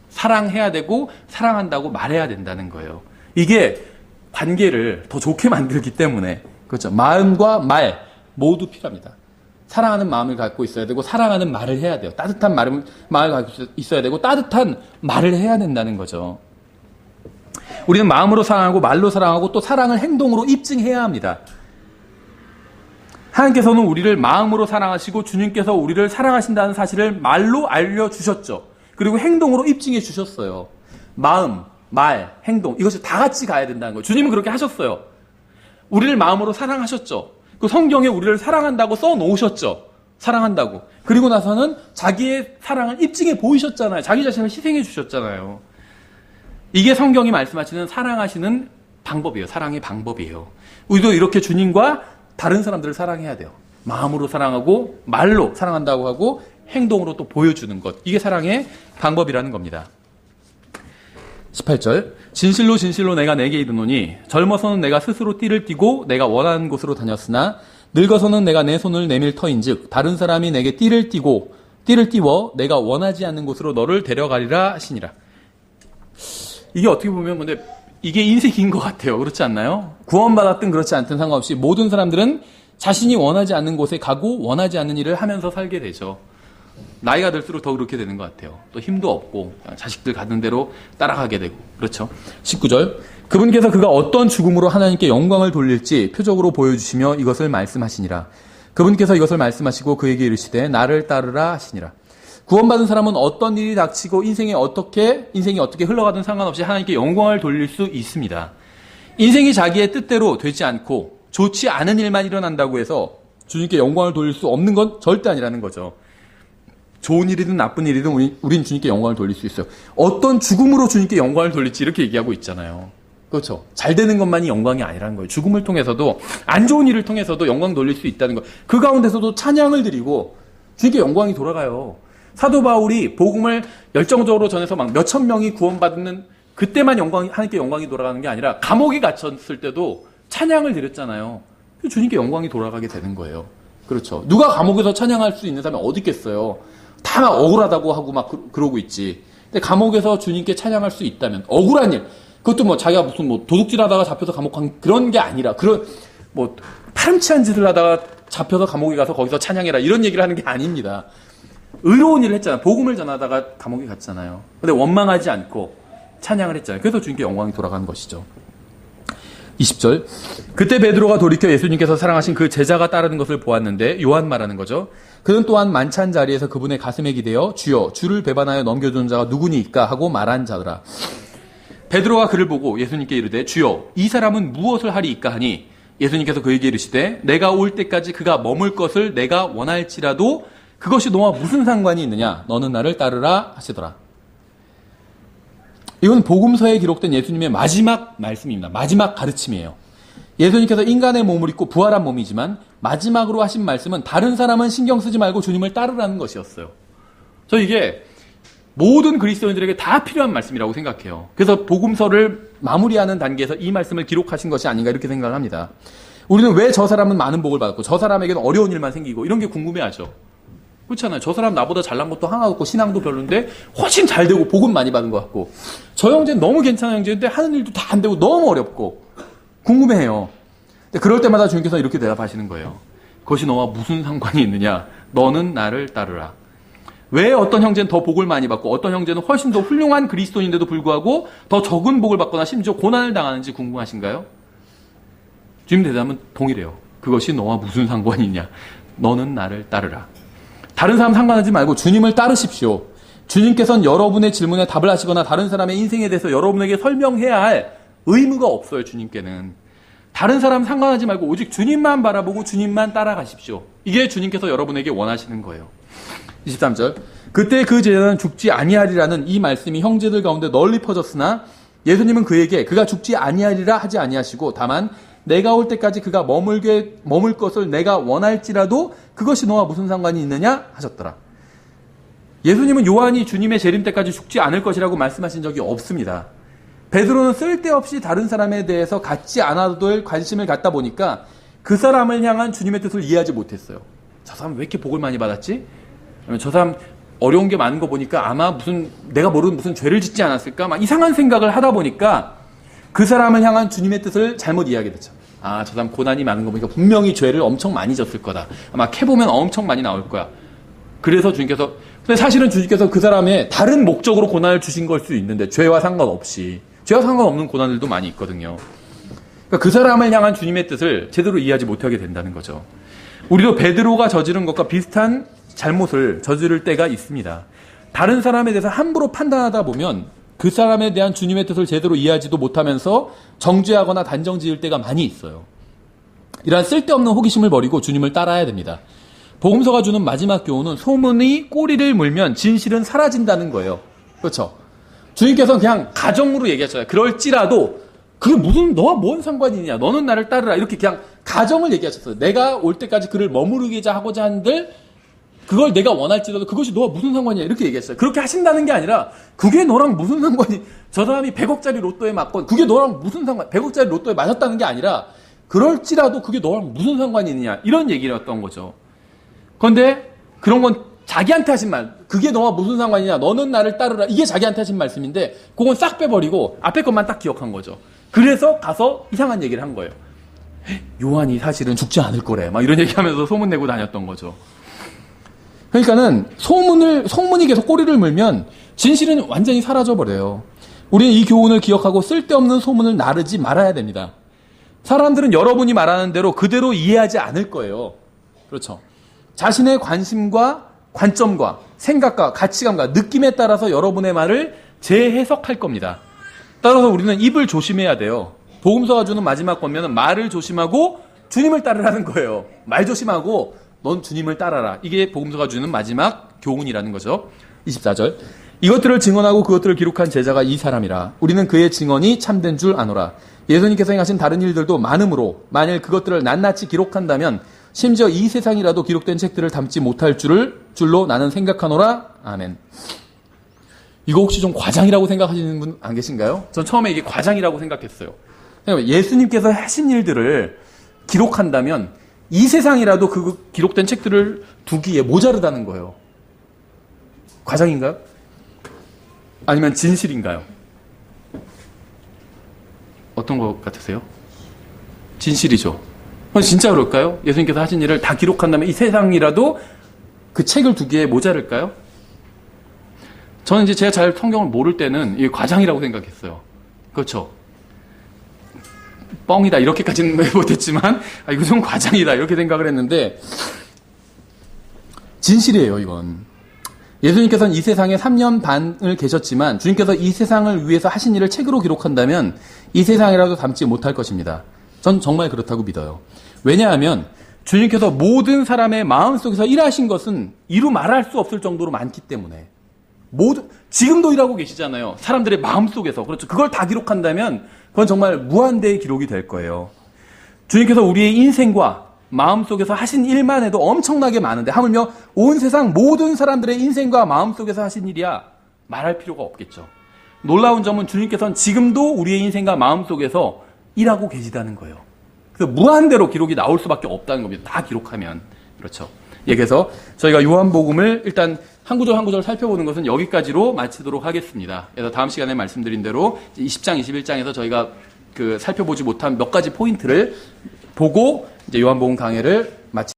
사랑해야 되고 사랑한다고 말해야 된다는 거예요. 이게 관계를 더 좋게 만들기 때문에 그렇죠. 마음과 말 모두 필요합니다. 사랑하는 마음을 갖고 있어야 되고 사랑하는 말을 해야 돼요. 따뜻한 말을 갖고 있어야 되고 따뜻한 말을 해야 된다는 거죠. 우리는 마음으로 사랑하고 말로 사랑하고 또 사랑을 행동으로 입증해야 합니다. 하나님께서는 우리를 마음으로 사랑하시고 주님께서 우리를 사랑하신다는 사실을 말로 알려주셨죠. 그리고 행동으로 입증해 주셨어요. 마음, 말, 행동 이것이 다 같이 가야 된다는 거예요. 주님은 그렇게 하셨어요. 우리를 마음으로 사랑하셨죠. 그 성경에 우리를 사랑한다고 써놓으셨죠. 사랑한다고. 그리고 나서는 자기의 사랑을 입증해 보이셨잖아요. 자기 자신을 희생해 주셨잖아요. 이게 성경이 말씀하시는 사랑하시는 방법이에요. 사랑의 방법이에요. 우리도 이렇게 주님과 다른 사람들을 사랑해야 돼요. 마음으로 사랑하고 말로 사랑한다고 하고 행동으로 또 보여주는 것. 이게 사랑의 방법이라는 겁니다. 18절 진실로 진실로 내가 내게 이르노니 젊어서는 내가 스스로 띠를 띠고 내가 원하는 곳으로 다녔으나 늙어서는 내가 내 손을 내밀 터인즉 다른 사람이 내게 띠를 띠워 내가 원하지 않는 곳으로 너를 데려가리라 하시니라. 이게 어떻게 보면 근데 이게 인생인 것 같아요. 그렇지 않나요? 구원받았든 그렇지 않든 상관없이 모든 사람들은 자신이 원하지 않는 곳에 가고 원하지 않는 일을 하면서 살게 되죠. 나이가 들수록 더 그렇게 되는 것 같아요. 또 힘도 없고 자식들 가는 대로 따라가게 되고 그렇죠. 19절 그분께서 그가 어떤 죽음으로 하나님께 영광을 돌릴지 표적으로 보여주시며 이것을 말씀하시니라. 그분께서 이것을 말씀하시고 그에게 이르시되 나를 따르라 하시니라. 구원받은 사람은 어떤 일이 닥치고 인생이 어떻게 흘러가든 상관없이 하나님께 영광을 돌릴 수 있습니다. 인생이 자기의 뜻대로 되지 않고 좋지 않은 일만 일어난다고 해서 주님께 영광을 돌릴 수 없는 건 절대 아니라는 거죠. 좋은 일이든 나쁜 일이든 우린 주님께 영광을 돌릴 수 있어요. 어떤 죽음으로 주님께 영광을 돌릴지 이렇게 얘기하고 있잖아요. 그렇죠. 잘 되는 것만이 영광이 아니라는 거예요. 죽음을 통해서도 안 좋은 일을 통해서도 영광 돌릴 수 있다는 거예요. 그 가운데서도 찬양을 드리고 주님께 영광이 돌아가요. 사도 바울이 복음을 열정적으로 전해서 막 몇천 명이 구원받는 그때만 하나님께 영광이 돌아가는 게 아니라 감옥에 갇혔을 때도 찬양을 드렸잖아요. 주님께 영광이 돌아가게 되는 거예요. 그렇죠. 누가 감옥에서 찬양할 수 있는 사람이 어디 있겠어요. 다 막 억울하다고 하고 막 그러고 있지. 근데 감옥에서 주님께 찬양할 수 있다면 억울한 일, 그것도 뭐 자기가 무슨 뭐 도둑질하다가 잡혀서 감옥 간 그런 게 아니라 그런 뭐 파렴치한 짓을 하다가 잡혀서 감옥에 가서 거기서 찬양해라 이런 얘기를 하는 게 아닙니다. 의로운 일을 했잖아요. 복음을 전하다가 감옥에 갔잖아요. 근데 원망하지 않고 찬양을 했잖아요. 그래서 주님께 영광이 돌아가는 것이죠. 20절. 그때 베드로가 돌이켜 예수님께서 사랑하신 그 제자가 따르는 것을 보았는데, 요한 말하는 거죠. 그는 또한 만찬 자리에서 그분의 가슴에 기대어 주여 주를 배반하여 넘겨주는 자가 누구니까 하고 말한 자더라. 베드로가 그를 보고 예수님께 이르되 주여 이 사람은 무엇을 하리이까 하니 예수님께서 그에게 이르시되 내가 올 때까지 그가 머물 것을 내가 원할지라도 그것이 너와 무슨 상관이 있느냐, 너는 나를 따르라 하시더라. 이건 복음서에 기록된 예수님의 마지막 말씀입니다. 마지막 가르침이에요. 예수님께서 인간의 몸을 입고 부활한 몸이지만 마지막으로 하신 말씀은 다른 사람은 신경 쓰지 말고 주님을 따르라는 것이었어요. 저 이게 모든 그리스도인들에게 다 필요한 말씀이라고 생각해요. 그래서 복음서를 마무리하는 단계에서 이 말씀을 기록하신 것이 아닌가 이렇게 생각을 합니다. 우리는 왜 저 사람은 많은 복을 받았고 저 사람에게는 어려운 일만 생기고 이런 게 궁금해하죠. 그렇잖아요. 저 사람 나보다 잘난 것도 하나도 없고 신앙도 별론데 훨씬 잘 되고 복은 많이 받은 것 같고 저 형제는 너무 괜찮은 형제인데 하는 일도 다 안 되고 너무 어렵고 궁금해해요. 근데 그럴 때마다 주님께서 이렇게 대답하시는 거예요. 그것이 너와 무슨 상관이 있느냐? 너는 나를 따르라. 왜 어떤 형제는 더 복을 많이 받고 어떤 형제는 훨씬 더 훌륭한 그리스도인인데도 불구하고 더 적은 복을 받거나 심지어 고난을 당하는지 궁금하신가요? 주님 대답은 동일해요. 그것이 너와 무슨 상관이 있냐? 너는 나를 따르라. 다른 사람 상관하지 말고 주님을 따르십시오. 주님께서는 여러분의 질문에 답을 하시거나 다른 사람의 인생에 대해서 여러분에게 설명해야 할 의무가 없어요. 주님께는. 다른 사람 상관하지 말고 오직 주님만 바라보고 주님만 따라가십시오. 이게 주님께서 여러분에게 원하시는 거예요. 23절. 그때 그 제자는 죽지 아니하리라는 이 말씀이 형제들 가운데 널리 퍼졌으나 예수님은 그에게 그가 죽지 아니하리라 하지 아니하시고 다만 내가 올 때까지 그가 머물 것을 내가 원할지라도 그것이 너와 무슨 상관이 있느냐 하셨더라. 예수님은 요한이 주님의 재림 때까지 죽지 않을 것이라고 말씀하신 적이 없습니다. 베드로는 쓸데없이 다른 사람에 대해서 갖지 않아도 될 관심을 갖다 보니까 그 사람을 향한 주님의 뜻을 이해하지 못했어요. 저 사람 왜 이렇게 복을 많이 받았지? 저 사람 어려운 게 많은 거 보니까 아마 내가 모르는 무슨 죄를 짓지 않았을까? 막 이상한 생각을 하다 보니까 그 사람을 향한 주님의 뜻을 잘못 이해하게 됐죠. 아, 저 사람 고난이 많은 거 보니까 분명히 죄를 엄청 많이 졌을 거다. 아마 캐보면 엄청 많이 나올 거야. 그래서 주님께서, 근데 사실은 주님께서 그 사람의 다른 목적으로 고난을 주신 걸 수 있는데, 죄와 상관없이. 죄와 상관없는 고난들도 많이 있거든요. 그러니까 그 사람을 향한 주님의 뜻을 제대로 이해하지 못하게 된다는 거죠. 우리도 베드로가 저지른 것과 비슷한 잘못을 저지를 때가 있습니다. 다른 사람에 대해서 함부로 판단하다 보면 그 사람에 대한 주님의 뜻을 제대로 이해하지도 못하면서 정죄하거나 단정 지을 때가 많이 있어요. 이러한 쓸데없는 호기심을 버리고 주님을 따라야 됩니다. 복음서가 주는 마지막 교훈은 소문이 꼬리를 물면 진실은 사라진다는 거예요. 그렇죠? 주님께서는 그냥 가정으로 얘기하셨어요. 그럴지라도 그게 너와 뭔 상관이 있냐? 너는 나를 따르라. 이렇게 그냥 가정을 얘기하셨어요. 내가 올 때까지 그를 머무르게 하고자 한들 그걸 내가 원할지라도 그것이 너와 무슨 상관이야? 이렇게 얘기했어요. 그렇게 하신다는 게 아니라 그게 너랑 무슨 상관이, 저 사람이 100억짜리 로또에 맞건 그게 너랑 무슨 상관, 100억짜리 로또에 맞았다는 게 아니라 그럴지라도 그게 너랑 무슨 상관이 있느냐? 이런 얘기였던 거죠. 그런데 그런 건 자기한테 하신 말, 그게 너와 무슨 상관이냐? 너는 나를 따르라. 이게 자기한테 하신 말씀인데 그건 싹 빼버리고 앞에 것만 딱 기억한 거죠. 그래서 가서 이상한 얘기를 한 거예요. 요한이 사실은 죽지 않을 거래. 막 이런 얘기하면서 소문내고 다녔던 거죠. 그러니까는 소문이 계속 꼬리를 물면 진실은 완전히 사라져버려요. 우리는 이 교훈을 기억하고 쓸데없는 소문을 나르지 말아야 됩니다. 사람들은 여러분이 말하는 대로 그대로 이해하지 않을 거예요. 그렇죠. 자신의 관심과 관점과 생각과 가치관과 느낌에 따라서 여러분의 말을 재해석할 겁니다. 따라서 우리는 입을 조심해야 돼요. 복음서가 주는 마지막 권면은 말을 조심하고 주님을 따르라는 거예요. 말 조심하고 넌 주님을 따라라. 이게 복음서가 주는 마지막 교훈이라는 거죠. 24절. 이것들을 증언하고 그것들을 기록한 제자가 이 사람이라. 우리는 그의 증언이 참된 줄 아노라. 예수님께서 행하신 다른 일들도 많으므로 만일 그것들을 낱낱이 기록한다면 심지어 이 세상이라도 기록된 책들을 담지 못할 줄로 나는 생각하노라. 아멘. 이거 혹시 좀 과장이라고 생각하시는 분 안 계신가요? 전 처음에 이게 과장이라고 생각했어요. 예수님께서 하신 일들을 기록한다면 이 세상이라도 그 기록된 책들을 두기에 모자르다는 거예요. 과장인가요? 아니면 진실인가요? 어떤 것 같으세요? 진실이죠. 진짜 그럴까요? 예수님께서 하신 일을 다 기록한다면 이 세상이라도 그 책을 두기에 모자랄까요? 저는 이제 제가 잘 성경을 모를 때는 이게 과장이라고 생각했어요. 그렇죠? 뻥이다 이렇게까지는 못했지만 이거 좀 과장이다 이렇게 생각을 했는데 진실이에요. 이건 예수님께서는 이 세상에 3년 반을 계셨지만 주님께서 이 세상을 위해서 하신 일을 책으로 기록한다면 이 세상이라도 담지 못할 것입니다. 전 정말 그렇다고 믿어요. 왜냐하면 주님께서 모든 사람의 마음속에서 일하신 것은 이루 말할 수 없을 정도로 많기 때문에 지금도 일하고 계시잖아요. 사람들의 마음속에서. 그렇죠. 그걸 다 기록한다면 그건 정말 무한대의 기록이 될 거예요. 주님께서 우리의 인생과 마음속에서 하신 일만 해도 엄청나게 많은데 하물며 온 세상 모든 사람들의 인생과 마음속에서 하신 일이야 말할 필요가 없겠죠. 놀라운 점은 주님께서는 지금도 우리의 인생과 마음속에서 일하고 계시다는 거예요. 그래서 무한대로 기록이 나올 수밖에 없다는 겁니다. 다 기록하면. 그렇죠. 예, 그래서 저희가 요한복음을 일단 한 구절 한 구절 살펴보는 것은 여기까지로 마치도록 하겠습니다. 그래서 다음 시간에 말씀드린 대로 20장, 21장에서 저희가 살펴보지 못한 몇 가지 포인트를 보고 이제 요한복음 강해를 마치